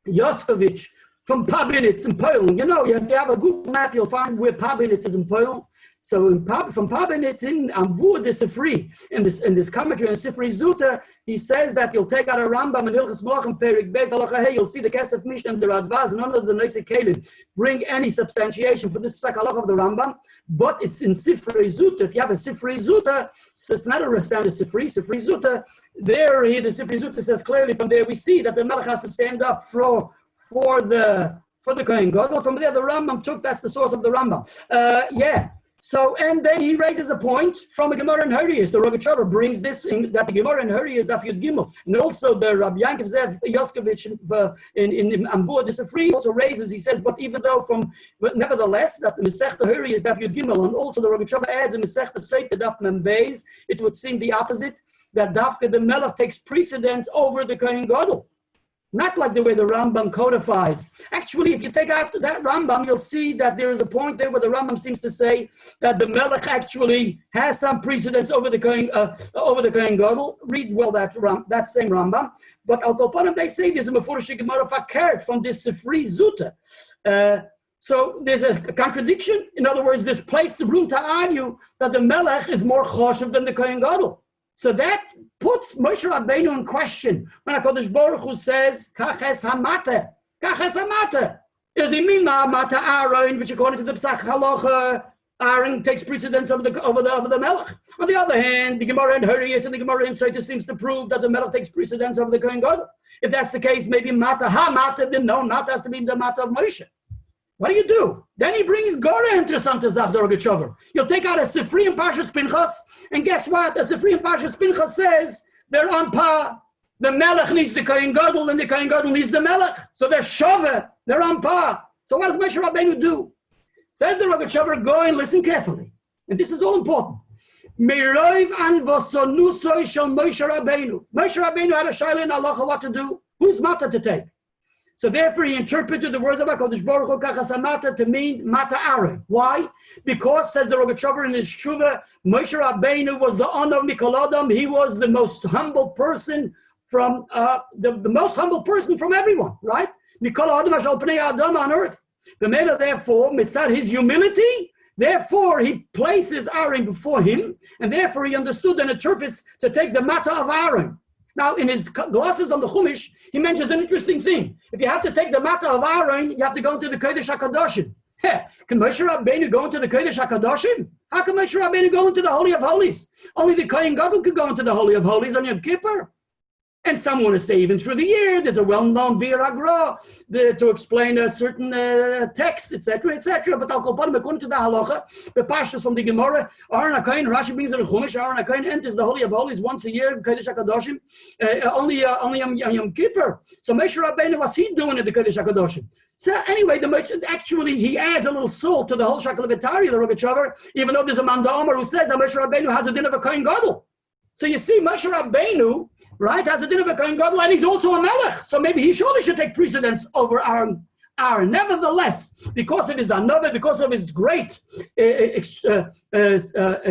Yoskovich from Pabinitz in Poland. You know, if you have a Google map, you'll find where Pabinitz is in Poland. So from Pabinitz in Amvur de Sifri, in this commentary on Sifri Zuta, he says that you'll take out a Rambam and Hilchas Malachim Perik Beis Halacha Hey, you'll see the Kesef Mishnah and the Radvaz, and none of the Neisei Kelim bring any substantiation for this Psak Halacha of the Rambam, but it's in Sifri Zuta. If you have a Sifri Zuta, so it's not a standard Sifri Zuta, there the Sifri Zuta says clearly from there we see that the Melech has to stand up for the Kohen Gadol. From there the Rambam took, that's the source of the Rambam. So, and then he raises a point from a Gemara in Hurrius. The Rogatchover brings this, that the Gemara in Hurrius, Daf Yud Gimel. And also the Rabbi Yankiv Zev Yoskovich in Ambur de Sefri also raises, he says, but nevertheless, that the Masechta Hurrius, Daf Yud Gimel, and also the Rogatchover adds in Masechta Seita Daf Mem Beis, it would seem the opposite, that Dafka the Melech takes precedence over the Kohen Gadol. Not like the way the Rambam codifies. Actually, if you take out that Rambam, you'll see that there is a point there where the Rambam seems to say that the Melech actually has some precedence over the Kohen Gadol. Read well that same Rambam. But Al Kolpanim, they say there's a Mefurish Gemara Fakert from this Sifri Zuta. So there's a contradiction. In other words, there's place the room to argue that the Melech is more choshev than the Kohen Gadol. So that puts Moshe Rabbeinu in question when HaKadosh Baruch Hu says, Kaches hamata. Kaches hamata. Does he mean ma'amata Aaron, which according to the Psach Halacha, Aaron takes precedence over the Melech? On the other hand, the Gemara in Hurrius and the Gemara in Sotah seems to prove that the Melech takes precedence over the Kohen Gadol. If that's the case, maybe mata hamata, then no, mata has to be the mata of Moshe. What do? Then he brings Gora interessante Zaf, the Rogatchover. You'll take out a Sifri and Parshas Pinchas, and guess what? The Sifri and Parshas Pinchas says they're on par. The Melech needs the Kohen Gadol, and the Kohen Gadol needs the Melech. So they're shove, they're on par. So what does Moshe Rabbeinu do? Says the Rogatchover, go and listen carefully. And this is all important. Mei Merivah an v'sonusoi shel Moshe Rabbeinu. Moshe Rabbeinu had a shaila in halacha what to do. Whose mata to take? So therefore, he interpreted the words of HaKadosh Baruch Hu Kachas Hamata to mean Mata Aaron. Why? Because, says the Rogatchover in his Shuvah, Moshe Rabbeinu was the honor of Mikol Adam. He was the most humble person from the most humble person from everyone, right? Mikol Adam Hashal Pnei Adam on earth. The matter, therefore, mitzad his humility, therefore he places Aaron before him, and therefore he understood and interprets to take the Mata of Aaron. Now, in his glosses on the Chumash, he mentions an interesting thing. If you have to take the matter of Aaron, you have to go into the Kodesh HaKadoshim. Can Moshe Rabbeinu go into the Kodesh HaKadoshim? How can Moshe Rabbeinu go into the Holy of Holies? Only the Kohen Gadol could go into the Holy of Holies on Yom Kippur. And some want to say even through the year, there's a well-known Bir Agra to explain a certain text, etc., etc. But Al Kolpanim, according to the halacha, the pashas from the Gemara, Aaron HaKohen, Rashi brings it in Chumash, Aaron HaKohen enters the Holy of Holies once a year, Kodesh HaKadoshim, only on Yom Kippur. So Moshe Rabbeinu, what's he doing at the Kodesh HaKadoshim? So anyway, actually he adds a little salt to the whole Shakel Vitari, the Rogatchover, even though there's a Manda Omer who says that Moshe Rabbeinu has a din of a Kohen Gadol. So you see, Moshe Rabbeinu, right, has a din of a Kohen Gadol, and he's also a Melech. So maybe he surely should take precedence over Aaron. Nevertheless, because of his anova, because of his great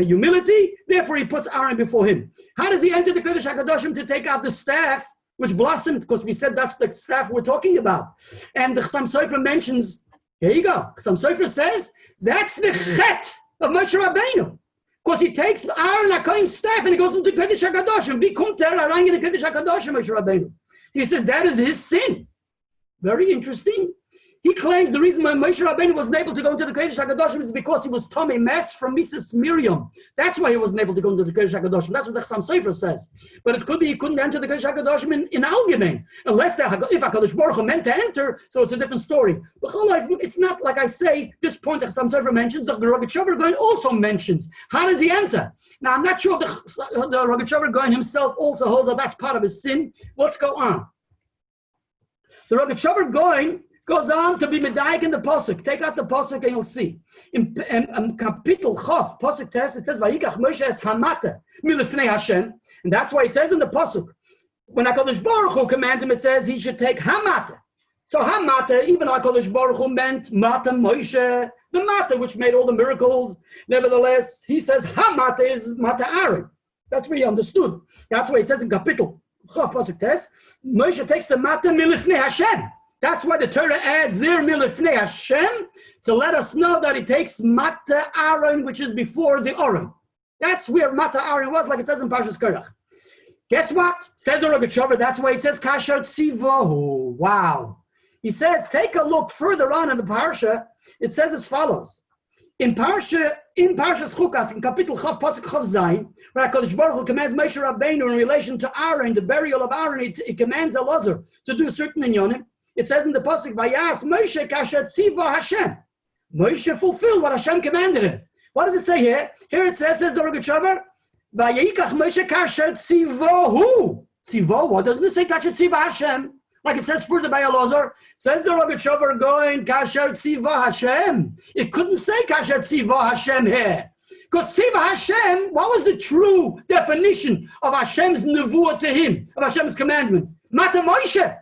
humility, therefore he puts Aaron before him. How does he enter the Kodesh HaKadoshim to take out the staff which blossomed? Because we said that's the staff we're talking about. And the Chassam Sofer mentions, here you go, Chassam Sofer says, that's the Hecht of Moshe Rabbeinu. Because he takes Aaron HaKohen's staff and he goes into Kodesh HaKadoshim. Wie kommt rein in the Kodesh HaKadoshim, Moshe Rabbeinu? He says that is his sin. Very interesting. He claims the reason why Moshe Rabbeinu wasn't able to go into the Kodesh HaKadoshim is because he was Tomei Mess from Mrs. Miriam. That's why he wasn't able to go into the Kodesh HaKadoshim. That's what the Chassam Sofer says. But it could be he couldn't enter the Kodesh HaKadoshim in Algemein. Unless if HaKadosh Baruch Hu meant to enter, so it's a different story. But it's not like I say, this point that Chassam Sofer mentions, the Rogatchover Gaon also mentions. How does he enter? Now, I'm not sure if the Rogatchover Gaon himself also holds that that's part of his sin. Let's go on. The Rogatchover Gaon goes on to be medayik in the pasuk. Take out the pasuk and you'll see. In Kapitel Chof, pasuk test, it says, "Vayikach Moshe es hamata milifnei Hashem," and that's why it says in the pasuk, when HaKadosh Baruch Hu commands him, it says he should take hamata. So hamata, even HaKadosh Baruch Hu meant mata Moshe, the mata which made all the miracles. Nevertheless, he says hamata is mata Aaron. That's what he understood. That's why it says in Kapitel Chof, pasuk test, Moshe takes the mata milifnei Hashem. That's why the Torah adds there milifnei Hashem to let us know that it takes Mata Aaron, which is before the Oren. That's where Mata Aaron was, like it says in Parshas Korach. Guess what? Says the Rogatchover, that's why it says Kasher Tzivohu. Wow. He says, take a look further on in the Parsha. It says as follows. In Parshas Chukas, in Kapitel Chav, Pasuk Chav Zayin, where HaKadosh Baruch Hu commands Mei Merivah in relation to Aaron, the burial of Aaron, he commands Elazar to do certain inyonim. It says in the Pasuk, Vayas Moshe Kasher Tziva Hashem. Moshe fulfilled what Hashem commanded him. What does it say here? Here it says the Rogatchover, Vayikach Moshe Kasher Tzivohu. Tzivo, what doesn't it say Kasher Tziva Hashem? Like it says further by Elazar, says the Rogatchover going Kasher Tziva Hashem. It couldn't say Kasher Tziva Hashem here. Because Tziva Hashem, what was the true definition of Hashem's nevuah to him, of Hashem's commandment? Mata Moshe.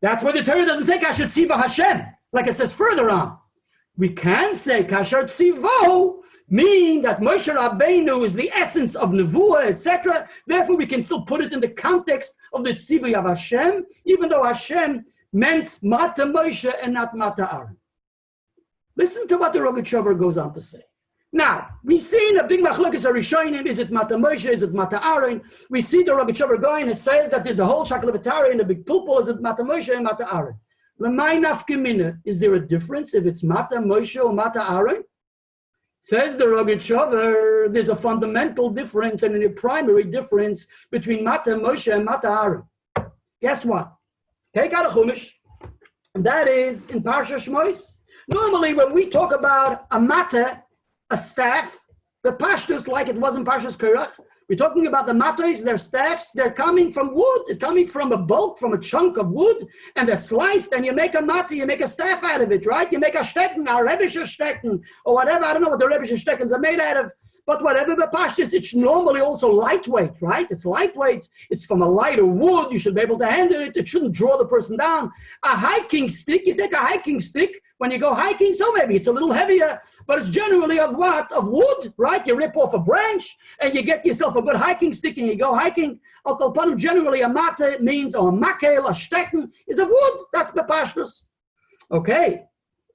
That's why the Torah doesn't say Kasher Tziva Hashem, like it says further on. We can say Kasher Tzivo, meaning that Moshe Rabbeinu is the essence of nevuah, etc. Therefore, we can still put it in the context of the Tzivui of Hashem, even though Hashem meant Mata Moshe and not Mata Aaron. Listen to what the Rogatchover goes on to say. Now, we see in a big machlokes Rishonim, is it Mata Moshe, is it Mata Aaron? We see the Rogatchover going and says that there's a whole shakalavatari in a big pulpul, is it Mata Moshe and Mata Aaron? L'may nafkemina, is there a difference if it's Mata Moshe or Mata Aaron? Says the Rogatchover, there's a fundamental difference and a primary difference between Mata Moshe and Mata Aaron. Guess what? Take out a chumash, and that is in Parsha Shmos. Normally, when we talk about a mata, a staff, the pashtus, like it was in Parshas Korach, we're talking about the matos, their staffs, they're coming from wood, it's coming from a bulk, from a chunk of wood, and they're sliced, and you make a mata, you make a staff out of it, right? You make a stecken, a rebische stecken, or whatever, I don't know what the rebische steckens are made out of, but whatever the pashtus, it's normally also lightweight, right? It's lightweight, it's from a lighter wood, you should be able to handle it, it shouldn't draw the person down. A hiking stick, you take a hiking stick, when you go hiking, so maybe it's a little heavier, but it's generally of what? Of wood, right? You rip off a branch and you get yourself a good hiking stick and you go hiking. Generally, a mata means, or a makel, a stecken, is of wood. That's bepashtus. Okay,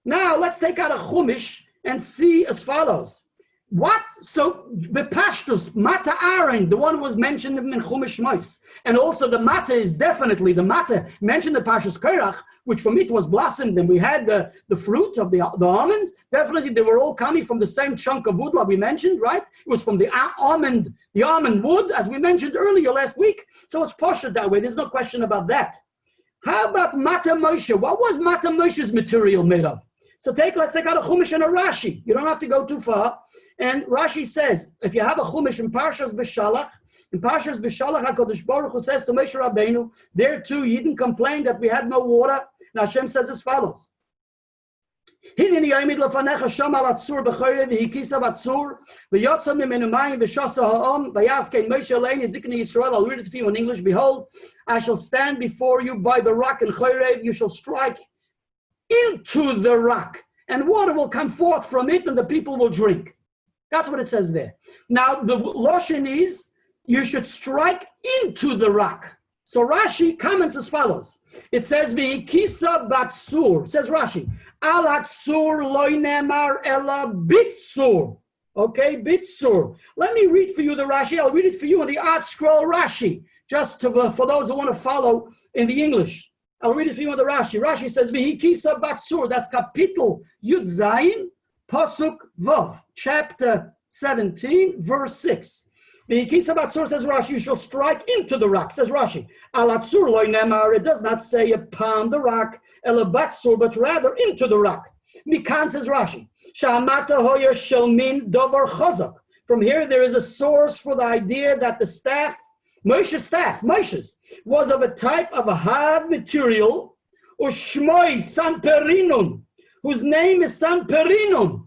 now let's take out a chumash and see as follows. What? So, bepashtus, Mata Aaron, the one who was mentioned in Chumash Shmos. And also the Mata is definitely, the Mata mentioned in Parshas Korach, which from it was blossomed, and we had the fruit of the almonds. Definitely they were all coming from the same chunk of wood like we mentioned, right? It was from the almond wood, as we mentioned earlier last week. So it's poshed that way, there's no question about that. How about Mata Moshe? What was Mata Moshe's material made of? So let's take out a Chumash and a Rashi. You don't have to go too far. And Rashi says, if you have a Chumash in Parshas B'Shalach, HaKadosh Baruch Hu says to Mei Merivah, there too, Yidden complained that we had no water. And Hashem says as follows. Hineni yamid lefanecha shama latzur b'choyre v'hikisa batzur v'yotza mimenu mayim v'shasa ha'om v'yaskein Moshe Lein Yizikni Yisrael. I'll read it to you in English. Behold, I shall stand before you by the rock in Chorev. You shall strike into the rock, and water will come forth from it, and the people will drink. That's what it says there. Now, the Loshen is, you should strike into the rock. So Rashi comments as follows. It says, V'ikisa batsur, says Rashi, Al hatsur loy nemar ela bitsur. Okay, bitsur. Let me read for you the Rashi. I'll read it for you in the Art Scroll Rashi, just for those who want to follow in the English. I'll read it for you in the Rashi. Rashi says, V'ikisa batsur, that's Kapitel Yud Zayin, Pasuk Vav, chapter 17, verse 6. The Kisa Batsur says Rashi, you shall strike into the rock, says Rashi. Alatsur loy nemar, it does not say upon the rock, ela batsur, but rather into the rock. Mikan says Rashi, Sha'amata hoya shelmin dovar chazak. From here, there is a source for the idea that the staff, Moshe's, was of a type of a hard material, Ushmoi Sanperinun, whose name is Sanperinun.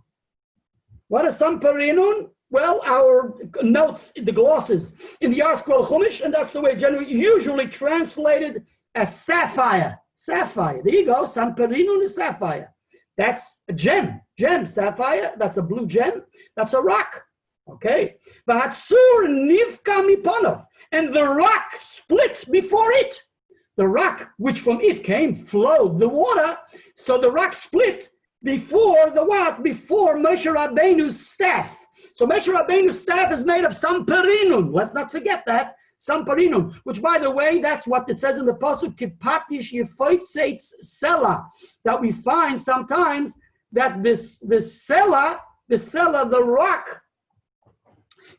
What is Sanperinun? Well, our notes, the glosses in the Art Scroll Chumash, and that's the way generally usually translated as sapphire. Sapphire. There you go. Sanperinun is sapphire. That's a gem. Sapphire. That's a blue gem. That's a rock. Okay. V'hatsur nivka miponov, and the rock split before it. the rock which from it came flowed the water, so the rock split before the what? Before Moshe Rabbeinu's staff. So Moshe Rabbeinu's staff is made of samperinum. Let's not forget that. Samperinum, which by the way, that's what it says in the Pasuk, Kipatish Yefoitzeitz Sela, that we find sometimes that the Sela, the rock,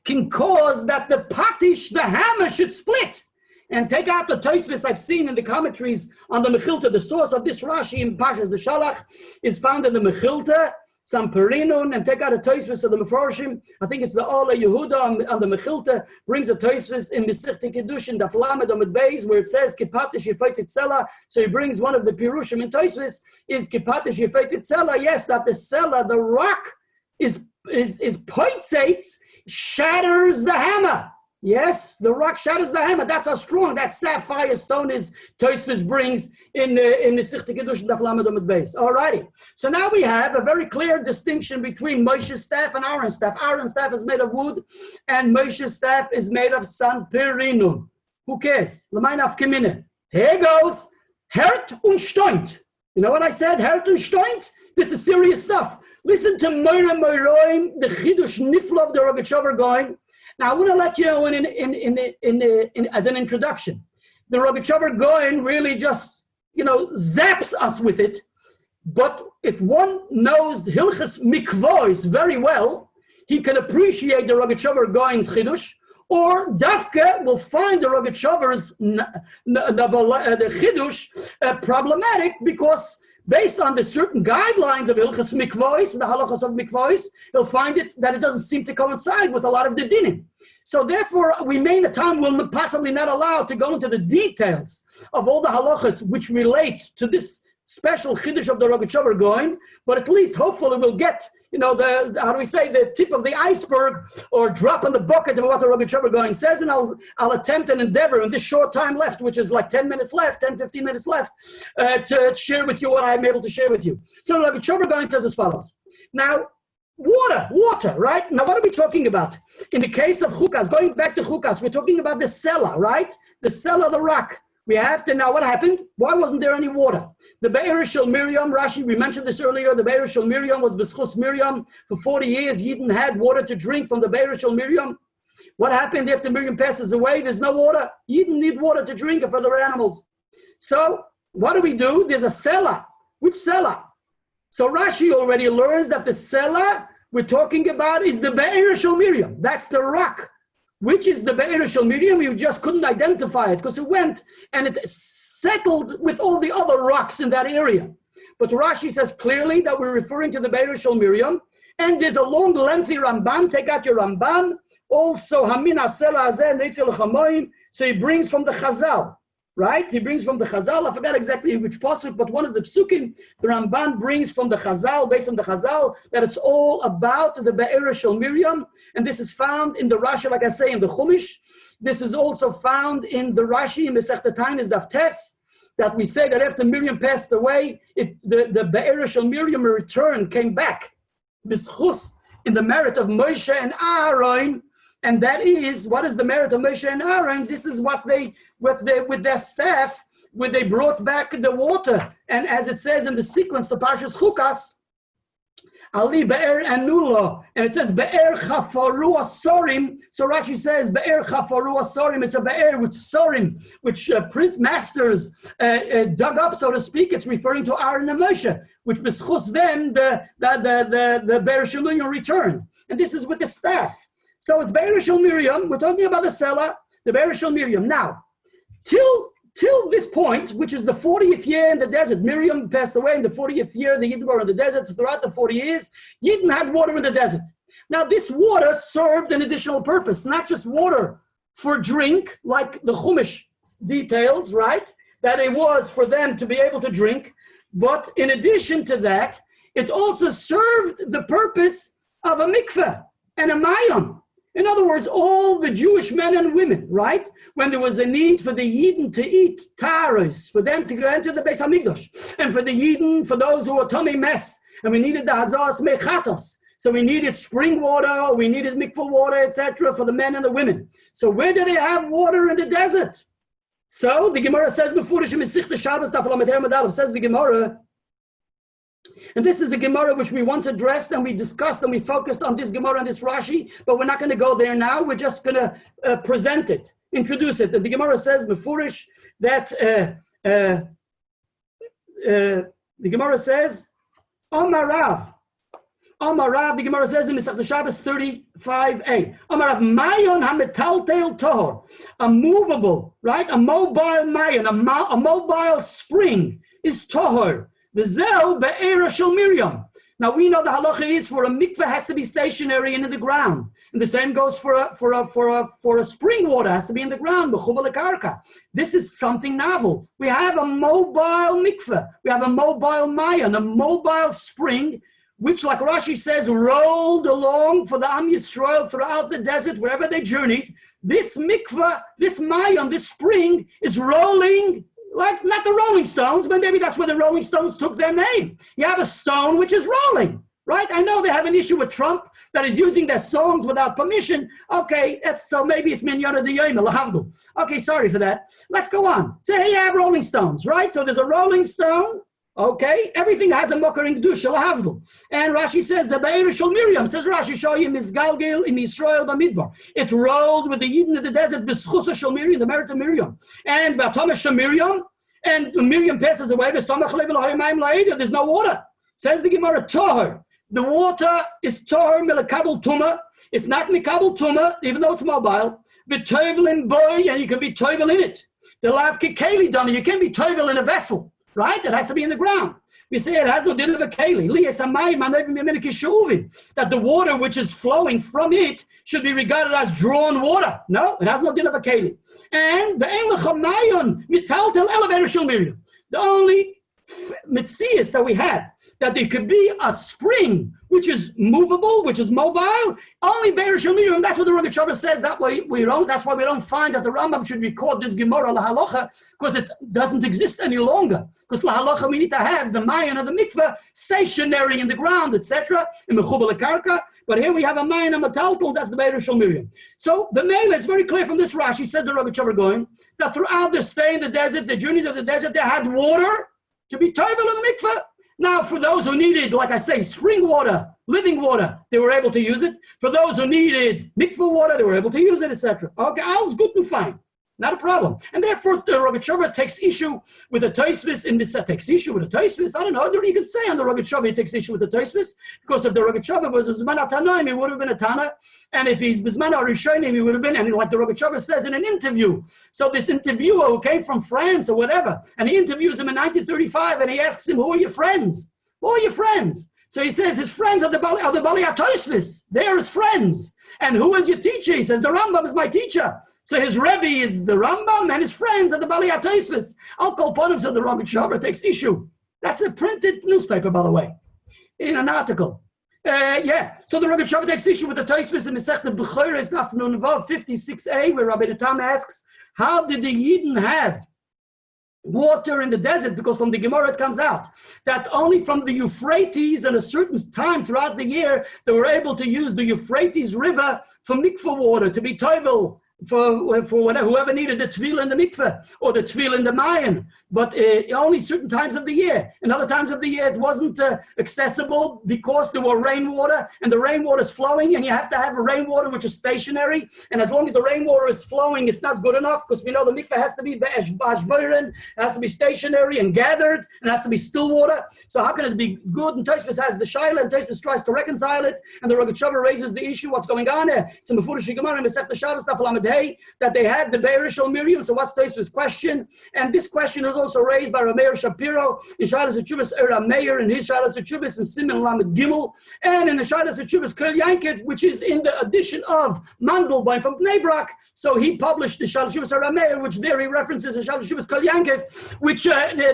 can cause that the patish, the hammer, should split. And take out the Tosfos I've seen in the commentaries on the Mechilta. The source of this Rashi in Parshas the Shalach is found in the Mechilta, Samperinun, and take out a Tosfos of the Mefarshim. I think it's the Ola Yehuda on the Mechilta, brings a Tosfos in Mesechta Kedushin, the Flamed Amud Beis, where it says, Kipatish Yefetzit Sela. So he brings one of the Pirushim in Tosfos, is Kipatish Yefetzit Sela. Yes, that the Sela, the rock, is poitzates, shatters the hammer. Yes, the rock shatters the hammer. That's how strong that sapphire stone is. Tosfos brings in the Mesechta Kedushin Daf Lamed Amud Beis. Alrighty. So now we have a very clear distinction between Moshe's staff and Aaron's staff. Aaron's staff is made of wood, and Moshe's staff is made of samperinum. Who cares? L'maynaf kemine. Here goes. Hecht und Steunt. You know what I said? Hecht und Steunt. This is serious stuff. Listen to Mei Merivah, the Chidush Nifla of the Rogatchover Gaon. Now, I want to let you know as an introduction. The Rogatchover Gaon really just, zaps us with it. But if one knows Hilchas Mikvois very well, he can appreciate the Rogatchover Gaon's Chidush, or Dafka will find the Rogatchover's the Chidush problematic because based on the certain guidelines of Hilchas Mikvois, the halachos of Mikvois, he'll find that it doesn't seem to coincide with a lot of the dinim. So therefore, we may in a time will possibly not allowed to go into the details of all the halachos which relate to this special chiddush of the Rogatchover Gaon, but at least hopefully we'll get, the tip of the iceberg or drop in the bucket of what the Rogatchover Gaon says, and I'll attempt and endeavor in this short time left, which is like 15 minutes left, to share with you what I'm able to share with you. So the Rogatchover Gaon says as follows. Now, water, right? Now, what are we talking about? In the case of Chukas, going back to Chukas, we're talking about the Sela, right? The Sela, the rock. We have to now, what happened? Why wasn't there any water? The Be'er Shel Miriam, Rashi, we mentioned this earlier, the Be'er Shel Miriam was B'schus Miriam. For 40 years, Yidden had water to drink from the Be'er Shel Miriam. What happened after Miriam passes away? There's no water. Yidden need water to drink for their animals. So, what do? There's a Sela. Which Sela? So Rashi already learns that the Sela we're talking about is the Be'er Shel Miriam. That's the rock. Which is the Be'er Shel Miriam? You just couldn't identify it because it went and it settled with all the other rocks in that area. But Rashi says clearly that we're referring to the Be'er Shel Miriam. And there's a long, lengthy Ramban. Take out your Ramban. Also, Hamin Asela Hazeh Neitzel Chamoim. So he brings from the Chazal. Right? He brings from the Chazal. I forgot exactly which pasuk, but one of the psukim, the Ramban brings from the Chazal, based on the Chazal, that it's all about the Be'er Shel Miriam. And this is found in the Rashi, like I say, in the Chumash. This is also found in the Rashi, in Mesechta Tainis Daf Tes, that we say that after Miriam passed away, the Be'er Shel Miriam came back. B'schus, in the merit of Moshe and Aaron. And that is, what is the merit of Moshe and Aaron? This is what they, with their staff, when they brought back the water. And as it says in the sequence, the Parshas Chukas, Ali Be'er Anulo, and it says Be'er Chafaru Asorim. So Rashi says Be'er Chafaru Asorim. It's a Be'er with Sorim, which prince masters dug up, so to speak. It's referring to Aaron and Moshe, which b'schus them the Be'er Shel Miriam returned. And this is with the staff. So it's Be'er Shel Miriam. We're talking about the Sela, the Be'er Shel Miriam. Now, till this point, which is the 40th year in the desert, Miriam passed away in the 40th year, the Yidden were in the desert. Throughout the 40 years, Yidden had water in the desert. Now, this water served an additional purpose, not just water for drink, like the Chumash details, right? That it was for them to be able to drink. But in addition to that, it also served the purpose of a mikveh and a mayim. In other words, all the Jewish men and women, right? When there was a need for the Yidden to eat taros, for them to go into the Beis HaMikdash, and for the Yidden, for those who were tummy mess, and we needed the hazas mechatos. So we needed spring water, we needed mikvah water, etc., for the men and the women. So where do they have water in the desert? So the Gemara says, says the Gemara, and this is a Gemara which we once addressed and we discussed and we focused on this Gemara and this Rashi, but we're not going to go there now. We're just going to present it, introduce it. And the Gemara says, Mefurish, that the Gemara says, Omar Rav, the Gemara says in Masechet Shabbos 35a, Omar Rav, Mayon hametaltel tohor, a movable, right, a mobile mayon, a mobile spring is tohor. V'zeu be'era shel Miriam. Now we know the halacha is for a mikveh has to be stationary and in the ground, and the same goes for a spring water has to be in the ground. B'chubalak. This is something novel. We have a mobile mikveh, we have a mobile mayon, a mobile spring, which, like Rashi says, rolled along for the Am Yisrael throughout the desert wherever they journeyed. This mikveh, this mayon, this spring is rolling. Like, not the Rolling Stones, but maybe that's where the Rolling Stones took their name. You have a stone which is rolling, right? I know they have an issue with Trump that is using their songs without permission. Okay, so maybe it's Minyana de Yom Lahavdul. Okay, sorry for that. Let's go on. So here you have Rolling Stones, right? So there's a Rolling Stone. Okay, everything has a mokar in kedusha lahavdul, and Rashi says the be'er shel Miriam, says Rashi, shoyim misgalgel in Yisrael b'midbar. It rolled with the Yidden of the desert b'schusa shel Miriam, the merit of Miriam, and v'atama shel Miriam, and Miriam passes away. V'samach level ha'yamayim la'eder. There's no water. Says the Gemara tohar. The water is tohar milakabel tuma. It's not mikabel tuma, even though it's mobile. V'tovel in boy, and you can be tovel in it. The lav kekeli done. You can't be tovel in a vessel. Right? It has to be in the ground. We say it has no din of a keli. That the water which is flowing from it should be regarded as drawn water. No, it has no din of a keli. And the only mitzias that we have, that there could be a spring which is movable, which is mobile, only Be'er Shel Miriam. That's what the Rogatchover says. That's why we don't find that the Rambam should record this Gemara lahalacha, because it doesn't exist any longer. Because lahalacha we need to have the mayon of the mikveh stationary in the ground, etc. in mechubal karka. But here we have a mayon and a talpul. That's the Be'er Shel Miriam. So the Mele, it's very clear from this Rashi, says the Rogatchover going that throughout their stay in the desert, the journey to the desert, they had water to be tovel in the mikveh. Now, for those who needed, like I say, spring water, living water, they were able to use it. For those who needed mikveh water, they were able to use it, etc. Okay, all's good and fine. Not a problem. And therefore, the Rogatchover takes issue with the Tosfos in this. Takes issue with the Tosfos. I don't know. You could say on the Rogatchover he takes issue with the Tosfos, because if the Rogatchover was Bizman Tanaim, he would have been a Tana. And if he's Bizman Rishonim, he would have been, and like the Rogatchover says in an interview. So this interviewer who came from France or whatever, and he interviews him in 1935, and he asks him, who are your friends? Who are your friends? So he says his friends are the Bali HaTosfos. They are his friends. And who is your teacher? He says the Rambam is my teacher. So his Rebbe is the Rambam, and his friends are the Bali HaTosfos. I'll call upon him, so the Rogatchover takes issue. That's a printed newspaper, by the way, in an article. So the Rogatchover takes issue with the Tosfos in Masechet Bechorah, Daf Nun Vav 56a, where Rabbi Tam asks, how did the Yidden have water in the desert? Because from the Gemara it comes out that only from the Euphrates at a certain time throughout the year they were able to use the Euphrates River for mikveh water to be tovel for whatever, whoever needed the tefillah in the mikveh or the tefillah in the mayon, but only certain times of the year. In other times of the year, it wasn't accessible because there were rainwater, and the rainwater is flowing, and you have to have a rainwater which is stationary. And as long as the rainwater is flowing, it's not good enough, because we know the mikveh has to be bashboren, has to be stationary and gathered, and has to be still water. So how can it be good? And Tosfos has the shaila, and Tosfos tries to reconcile it, and the Rogatchover raises the issue, what's going on there? It's in Mefurish Gemara in Masechet Shabbos Daf Lamed Hey that they had the Be'er Shel Miriam. So what's Tosfos' question? And this question is also raised by Rameir Shapiro in Shalas Chuvas Rameir in his Shalas Chuvas and Siman Lamed Gimel, and in the Shalas Chuvas Kol Yankiv, which is in the edition of Mandelbaum from Bnei Brak. So he published the Shalas Chuvas Rameir, which there he references the Shalas Chuvas Kol Yankiv, which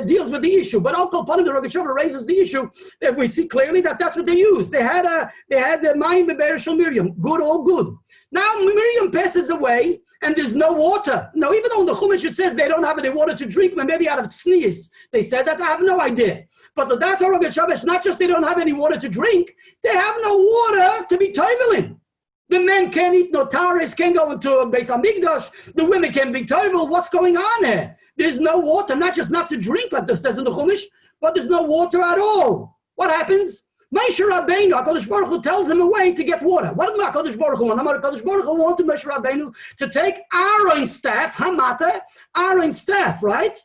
deals with the issue. But I'll call upon the Rogatchover raises the issue that we see clearly that that's what they used. They had the Mayim Be'er Shel Miriam. Good, all good. Now Miriam passes away, and there's no water. No, even though in the Chumash it says they don't have any water to drink, maybe out of tznius they said that. I have no idea. But the that's Rogatchover. It's not just they don't have any water to drink; they have no water to be tovel in. The men can't eat no tares, can't go into a Beis Hamikdash. The women can't be toivel. What's going on here? There's no water, not just not to drink, like it says in the Chumash, but there's no water at all. What happens? Moshe Rabbeinu, HaKadosh Baruch Hu tells him a way to get water. What did HaKadosh Baruch Hu want? HaKadosh Baruch Hu wanted Moshe Rabbeinu to take Aaron's staff, Hamata, Aaron's staff, right?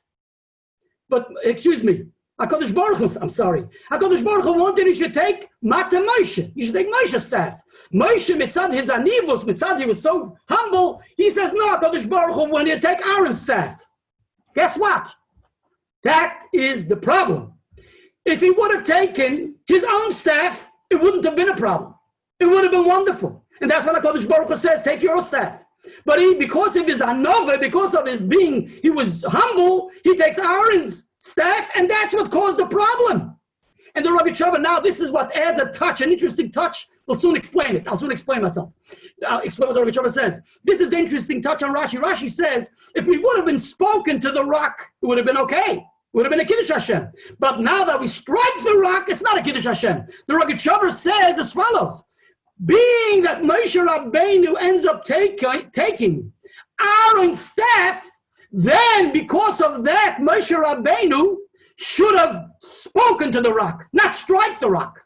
But, excuse me, HaKadosh Baruch Hu, I'm sorry. HaKadosh Baruch Hu wanted he should take Mata Moshe. You should take Moshe's staff. Moshe, mitzad his anivus, mitzad he was so humble, he says, no, HaKadosh Baruch Hu wanted to take Aaron's staff. Guess what? That is the problem. If he would have taken his own staff, it wouldn't have been a problem. It would have been wonderful. And that's what HaKadosh Baruch Hu says, take your staff. But he, because of his anova, because of his being, he was humble, he takes Aaron's staff, and that's what caused the problem. And the Rogatchover, now this is what adds a touch, an interesting touch. We'll soon explain it. I'll soon explain myself. I'll explain what the Rogatchover says. This is the interesting touch on Rashi. Rashi says, if we would have been spoken to the rock, it would have been okay. Would have been a Kiddush Hashem. But now that we strike the rock, it's not a Kiddush Hashem. The Rogatchover says as follows. Being that Moshe Rabbeinu ends up taking Aaron's staff, then because of that, Moshe Rabbeinu should have spoken to the rock, not strike the rock.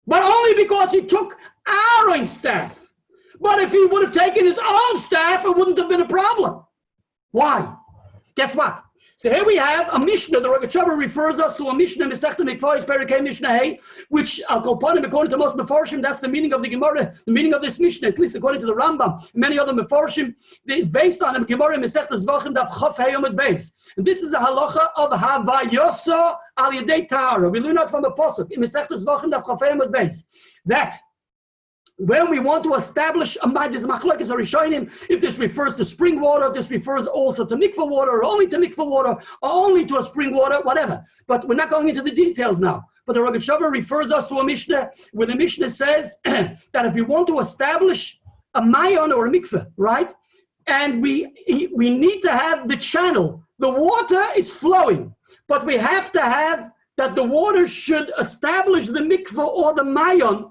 But only because he took Aaron's staff. But if he would have taken his own staff, it wouldn't have been a problem. Why? Guess what? So here we have a Mishnah. The Rogatchover refers us to a Mishnah, Masechta Mikvahos, Perikei Mishnah Hey, which, according to most Meforshim, that's the meaning of the Gemara, the meaning of this Mishnah, at least according to the Rambam, many other Meforshim, is based on a Gemara, Masechta Zvachim, Daf Chaf Hey Yomad Beis. And this is a halacha of Havayoso Al Yedei Tahara. We learn out from a Pasuk, in Masechta Zvachim, Daf Chaf Hey Yomad Beis, that when we want to establish a Maidis Machlokes or Rishonim, if this refers to spring water, this refers also to mikvah water, or only to mikvah water, or only to a spring water, whatever. But we're not going into the details now. But the Rogatchover refers us to a Mishnah where the Mishnah says that if we want to establish a mayon or a mikvah, right, and we need to have the channel, the water is flowing, but we have to have that the water should establish the mikvah or the mayon.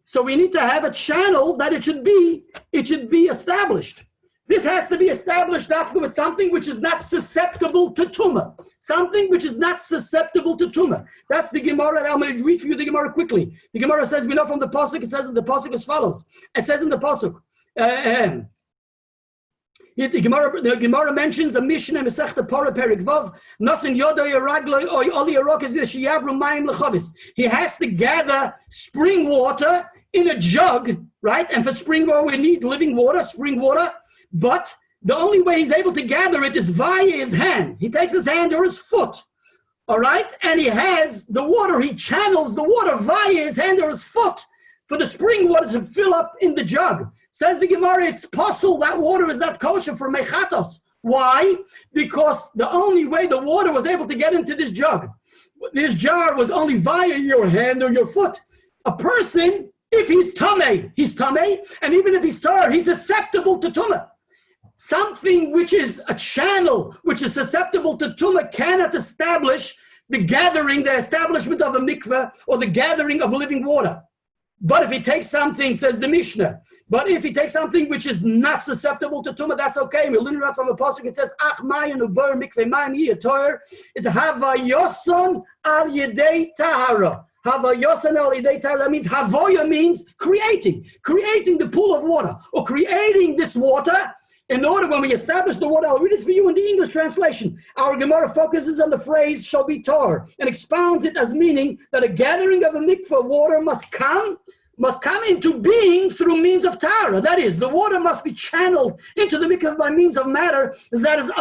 So we need to have a channel that it should be established. This has to be established after with something which is not susceptible to tumah. Something which is not susceptible to tumah. That's the Gemara. I'm going to read for you the Gemara quickly. The Gemara says, we know from the Pasuk, it says in the Pasuk as follows. It says in the Pasuk, the Gemara mentions a Mishnah, Masechta Torah Perik Vav, Nasin Yodo Yeragloi Oy Oli Yerok is Sheyavru Mayim Lechavis. He has to gather spring water in a jug, right? And for spring water, we need living water, spring water. But the only way he's able to gather it is via his hand. He takes his hand or his foot, all right? And he has the water, he channels the water via his hand or his foot for the spring water to fill up in the jug. Says the Gemara, it's possible that water is not kosher for mechatos. Why? Because the only way the water was able to get into this jar was only via your hand or your foot. A person, if he's tamei, and even if he's tar, he's susceptible to tumah. Something which is a channel, which is susceptible to tumah, cannot establish the establishment of a mikveh or the gathering of living water. But if he takes something, says the Mishnah, but if he takes something which is not susceptible to tumah, that's okay. We learn it from a pasuk. It says, "Ach mayin uber mikveh mayin yiyator." It's havayoson al yedei tahara. Havayoson al yedei tahara. That means havoya means creating the pool of water or creating this water. In order, when we establish the water, I'll read it for you in the English translation. Our Gemara focuses on the phrase shall be tar and expounds it as meaning that a gathering of a mikveh water must come into being through means of tara. That is, the water must be channeled into the mikveh by means of matter that is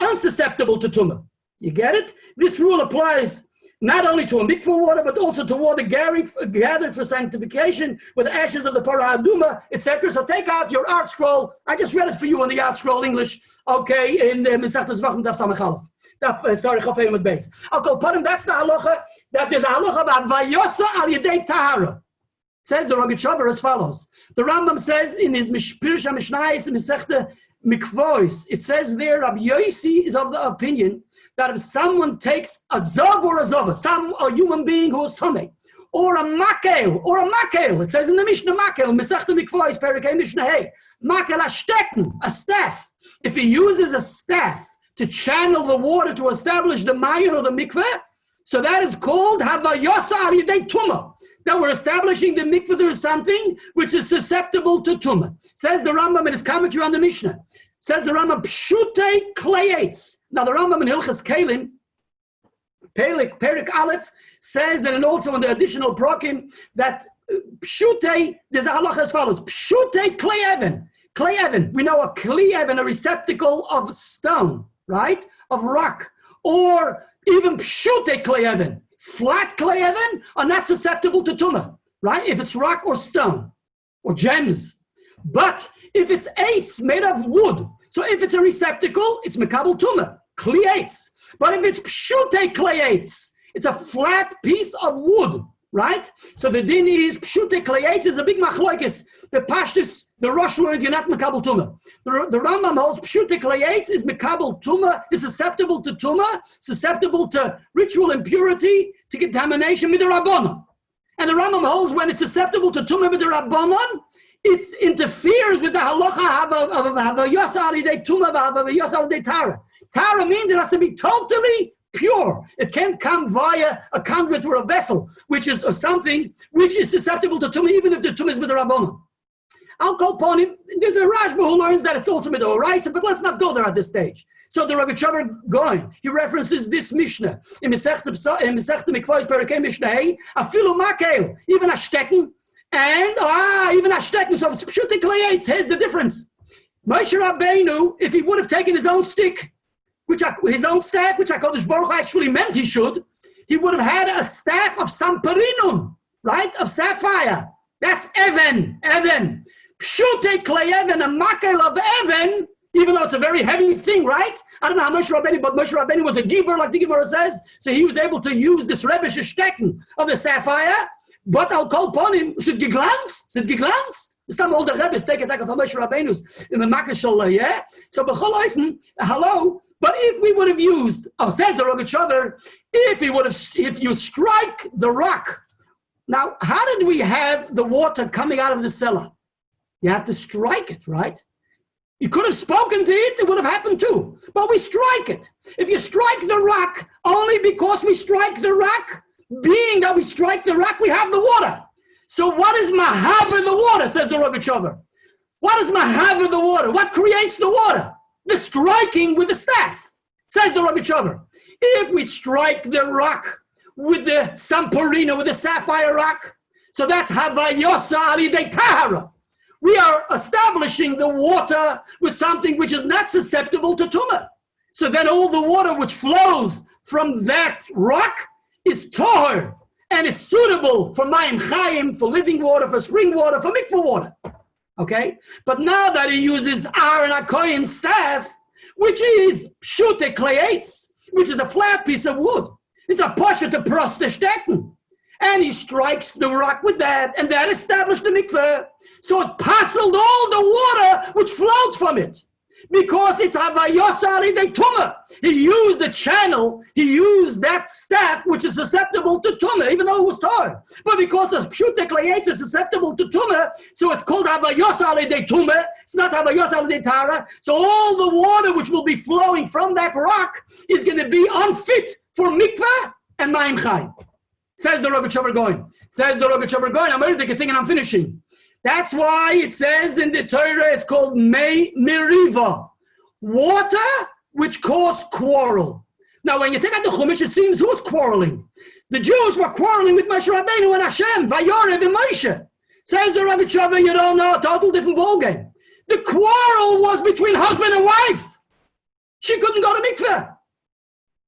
unsusceptible to tumah. You get it? This rule applies not only to a mikveh water, but also to water gathered for sanctification with ashes of the parah aduma, etc. So take out your art scroll. I just read it for you in the art scroll English, okay, in the Masechta Zvachim Daf Samach Aleph. Sorry, Chaf Yomad Beis. I'll call upon him. That's the halacha, that there's a halacha about vayosa al yedei tahara. Says the Rogatchover as follows. The Rambam says in his Pirush HaMishnayos in Masechta Mikvos, it says there, Rabbi Yossi is of the opinion that if someone takes a zav or a zava, a human being who is tamei, or a makel. It says in the Mishnah makel, Mesechta Mikvos, Perikei Mishnah Hey. Makel a stecken, a staff. If he uses a staff to channel the water to establish the mayon or the mikveh, so that is called havayasa al yedei tumah. That we're establishing the mikveh through something which is susceptible to tumah. Says the Rambam in his commentary on the Mishnah. Says the Rambam, pshutei kleyates. Now the Rambam in Hilchas Kelim, Perik Aleph, says, and also in the additional prokim, that pshutei, there's a halacha as follows. Pshutei klei even. Klei even. We know a klei even, a receptacle of stone, right? Of rock. Or even pshutei klei even. Flat klei even are not susceptible to tumah, right? If it's rock or stone or gems. But if it's eitz made of wood, so if it's a receptacle, it's mekabel tumah, kleyates. But if it's pshutei kleyates, it's a flat piece of wood, right? So the din is pshutei kleyates is a big machloikis. The pashtus, the Rosh words, you're not mekabel tumah. The Rambam holds pshutei kleyates is mekabel tumah, is susceptible to tumah, susceptible to ritual impurity, to contamination with the rabbanon. And the Rambam holds when it's susceptible to tumah with the rabbanon, it interferes with the halacha of havayos alidei tumah havayos alidei tara. Tara means it has to be totally pure. It can't come via a conduit or a vessel, which is something which is susceptible to tumah, even if the tumah is with the rabbanon. I'll call upon him. There's a Rashba who learns that it's also with the oraisa, but let's not go there at this stage. So the Rogatchover Gaon, he references this Mishnah in Mesechta Mikvos Perikei Mishnah Hey, afilu makel, even a stecken. And even a stecken, so it's pshutik kleyates. Here's the difference. Moshe Rabbeinu, if he would have taken his own stick, his own staff, which HaKadosh Baruch Hu actually meant he should, he would have had a staff of samparinum, right, of sapphire. That's even. Pshutik kleyeven, a makel of even, even though it's a very heavy thing, right? I don't know how Moshe Rabbeinu, but Moshe Rabbeinu was a giver, like the Gemara says, so he was able to use this rebische stecken of the sapphire. But I'll call upon him. Is it geglanzt? It's not all the Rebbe's take attack of Moshe Rabbeinu's in the Makashal, yeah? So, hello. But if we would have used, says the Rogatchover, if you strike the rock. Now, how did we have the water coming out of the cellar? You had to strike it, right? You could have spoken to it, it would have happened too. But we strike it. If you strike the rock, only because we strike the rock, being that we strike the rock, we have the water. So what is mahava the water, says the Rogatchover? What is mahava the water? What creates the water? The striking with the staff, says the Rogatchover. If we strike the rock with the samporina, with the sapphire rock, so that's havayosa alidei tahara. We are establishing the water with something which is not susceptible to tumah. So then all the water which flows from that rock is tohar, and it's suitable for mayim chayim, for living water, for spring water, for mikveh water. Okay? But now that he uses Aaron HaKohen's staff, which is pshutei kleyates, which is a flat piece of wood, it's a posher to proste stecken, and he strikes the rock with that, and that established the mikveh. So it parceled all the water which flows from it. Because it's havayos alidei tumah. He used the channel, he used that staff which is susceptible to tumah, even though it was tar. But because the pshutek kleyates is susceptible to tumah, so it's called havayos alidei tumah. It's not havayos alidei tara. So all the water which will be flowing from that rock is going to be unfit for mikveh and mayim chayim. Says the Rogatchover Gaon. I'm already thinking I'm finishing. That's why it says in the Torah, it's called Mei Merivah, water which caused quarrel. Now, when you take out the Chumash, it seems who's quarreling? The Jews were quarreling with Moshe Rabbeinu and Hashem, Vayorev and Moshe. Says the Rogatchover, you don't know, a total different ballgame. The quarrel was between husband and wife. She couldn't go to mikveh.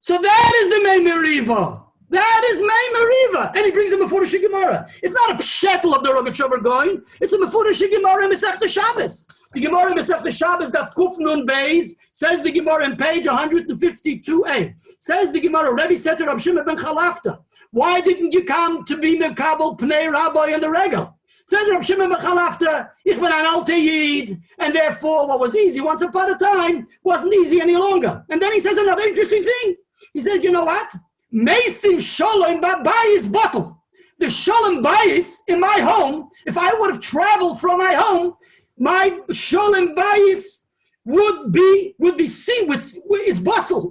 So that is the Mei Merivah. That is Mei Merivah. And he brings a Mefurish Gemara. It's not a pshetel of the Rogatchover Gaon. It's a Mefurish Gemara in Mesechta Shabbos. The Gemara in Mesechta Shabbos, Daf Kuf Nun Beis, says the Gemara on page 152a. Says the Gemara, Rabbi said to Rabbi Shimon ben Chalafta, why didn't you come to be Mekabel Pnei Rabbi and the Regel? Says Rabbi Shimon ben Chalafta, ich bin an alte Yid, and therefore what was easy once upon a time wasn't easy any longer. And then he says another interesting thing. He says, you know what? Mason Shalom by his bottle. the sholem bayis in my home, if I would have traveled from my home, my sholem bayis would be seen with his bottle.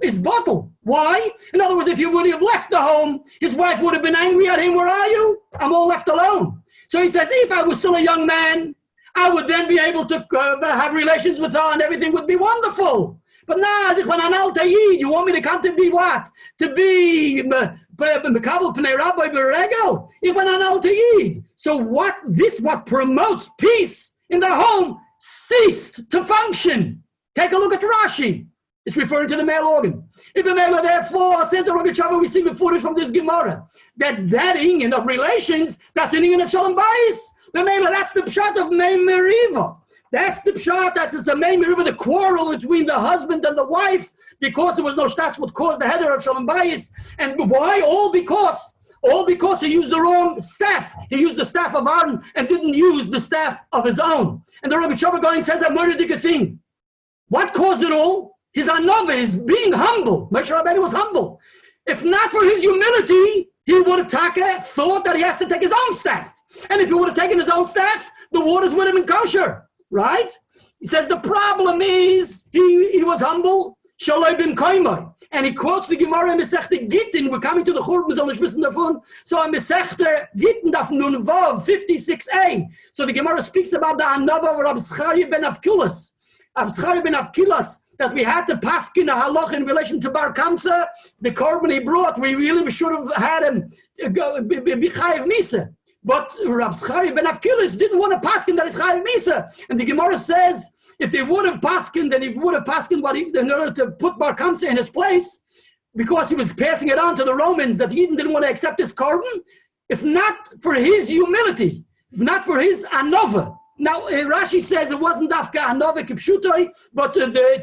Why? In other words, if you would have left the home, his wife would have been angry at him. Where are you? I'm all left alone. So he says, if I was still a young man, I would then be able to have relations with her and everything would be wonderful. But now, you want me to come to be what? To be mekabel pnei Rabbi beregel. So what promotes peace in the home ceased to function. Take a look at Rashi. It's referring to the male organ. Therefore, says the Rogatchover, we see before from this Gemara, that inyan of relations, that's an inyan of Shalom Bayis. That's the pshat of Mei Merivah. That's the pshat, that's the Mei Merivah, the quarrel between the husband and the wife, because there was no shtatz, what caused the header of Shalom Bayis. And why? All because he used the wrong staff. He used the staff of Aaron and didn't use the staff of his own. And the Rogatchover going says a murderous thing. What caused it all? His anova is being humble. Moshe Rabbeinu was humble. If not for his humility, he would have thought that he has to take his own staff. And if he would have taken his own staff, the waters would have been kosher, right? He says the problem is he was humble. Shaloi bin Koimoi. And he quotes the Gemara in Mesechte Gittin. We're coming to the Churban, so nicht wissen davon. So in Mesechte Gittin, Daf Nun Vav, 56a. So the Gemara speaks about the anova of Rabbi Zcharia ben Avkilas. Rabbi Zcharia ben Avkilas, that we had to paskin a halach in relation to Bar Kamsa, the korban he brought, we should have had him be chayiv misa. But Rabbi Zcharia ben Avkilas didn't want to paskin that is chayiv misa. And the Gemara says, if they would have paskin, then he would have paskin in order to put Bar Kamsa in his place, because he was passing it on to the Romans that he didn't want to accept his korban, if not for his humility, if not for his anova. Now, Rashi says it wasn't Dafka Anova Kipshutoi, but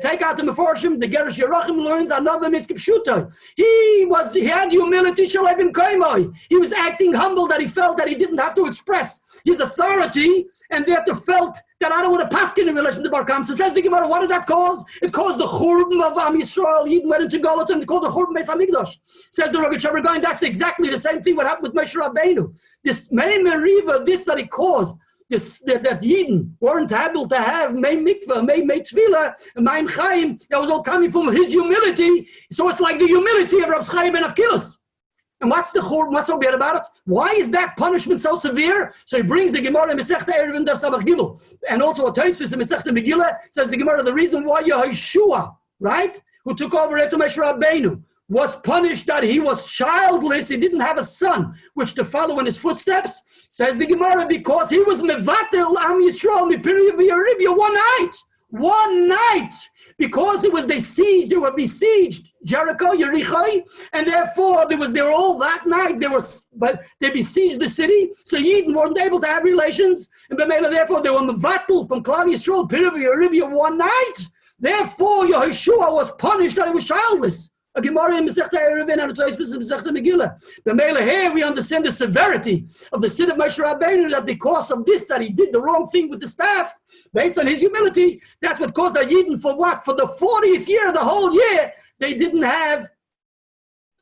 take out the Meforshim, the Gerish Yerachim learns Anova means Kipshutoi. He had humility, Shalai ben Koimoi. He was acting humble, that he felt that he didn't have to express his authority, and therefore felt that I don't want to paskin in relation to Bar Kamsa. Says the Gemara, what did that cause? It caused the Churban of Am Yisrael. Yidden went into Golus and called the Churban Beis Hamikdash. Says the Rogatchover going, that's exactly the same thing what happened with Mei Rabbeinu. This Mei Merivah, this that it caused, that Yidden weren't able to have Mei Mikvah, Mei Tefillah, and Mei Chaim, that was all coming from his humility. So it's like the humility of Rabbi Zcharia ben Avkilas. And what's so bad about it? Why is that punishment so severe? So he brings the Gemara in Masechta Eruvin Daf Samach Gimel, and also a Tosfos in Masechta Megillah, says the Gemara, the reason why Yehoshua, right, who took over after Moshe Rabbeinu, was punished that he was childless, he didn't have a son, which to follow in his footsteps, says the Gemara, because he was mevatel Am Yisrael mipiri v'yaribya one night, because they were besieged Jericho, Yericho, and therefore they were all that night, they besieged the city, so Yidden weren't able to have relations, and therefore they were mevatel from Klal Yisrael, piri v'yaribya one night, therefore Yehoshua was punished that he was childless. A Gemara in Masechta Eruvin and a Tosfos in Masechta Megillah. The Mele here we understand the severity of the sin of Moshe Rabbeinu, that because of this, that he did the wrong thing with the staff, based on his humility, that's what caused the Yidden for what? For the 40th year, the whole year, they didn't have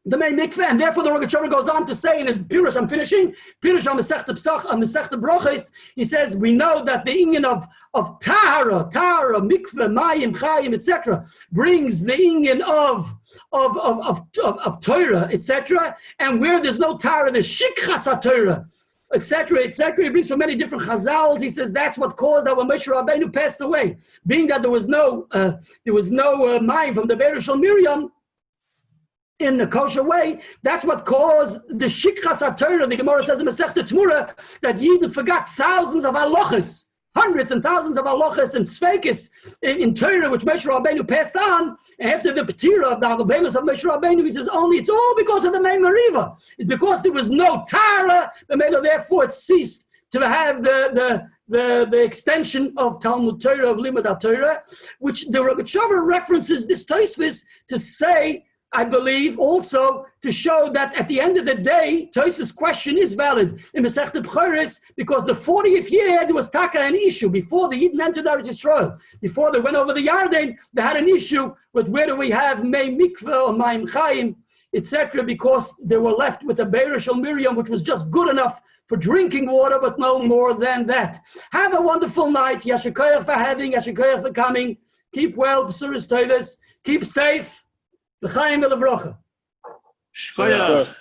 the Mei Mikveh, and therefore the Rogatchover goes on to say in his Pirush, I'm finishing, Pirush on Masechta Pesach, on Masechta Brochos, he says, we know that the inyan of Tahara, Mikveh, Mayim, Chayim, etc., brings the inyan of Torah, etc., and where there's no Tahara, there's Shikchas HaTorah, etc., etc. He brings from many different chazals. He says that's what caused that when Moshe Rabbeinu passed away, being that there was no Mayim from the Be'er Shel Miriam, in the kosher way, that's what caused the Shikchas HaTorah. The Gemara says in Masechta Tmura that Yidden forgot thousands of halachas, hundreds and thousands of halachas and sveikis in Torah, which Moshe Rabbeinu passed on. And after the Petira of the Halabelos of Moshe Rabbeinu, he says only it's all because of the Mei Merivah. It's because there was no Torah, therefore it ceased to have the extension of Talmud Torah, of Limud HaTorah, which the Rogatchover references this Tosfos to say, I believe, also to show that at the end of the day, Tosfos' question is valid in Masechta Bchoros, because the 40th year there was taka an issue before the Yidden entered Eretz Yisrael. Before they went over the Yarden, they had an issue with whether we have Mei Mikveh or Mayim Chaim etc., because they were left with a Beirashal Miriam, which was just good enough for drinking water, but no more than that. Have a wonderful night. Yashikoyach for having, Yashikoyach for coming. Keep well, B'suras Toivos. Keep safe. L'chaim v'levrocha. Shkoyach.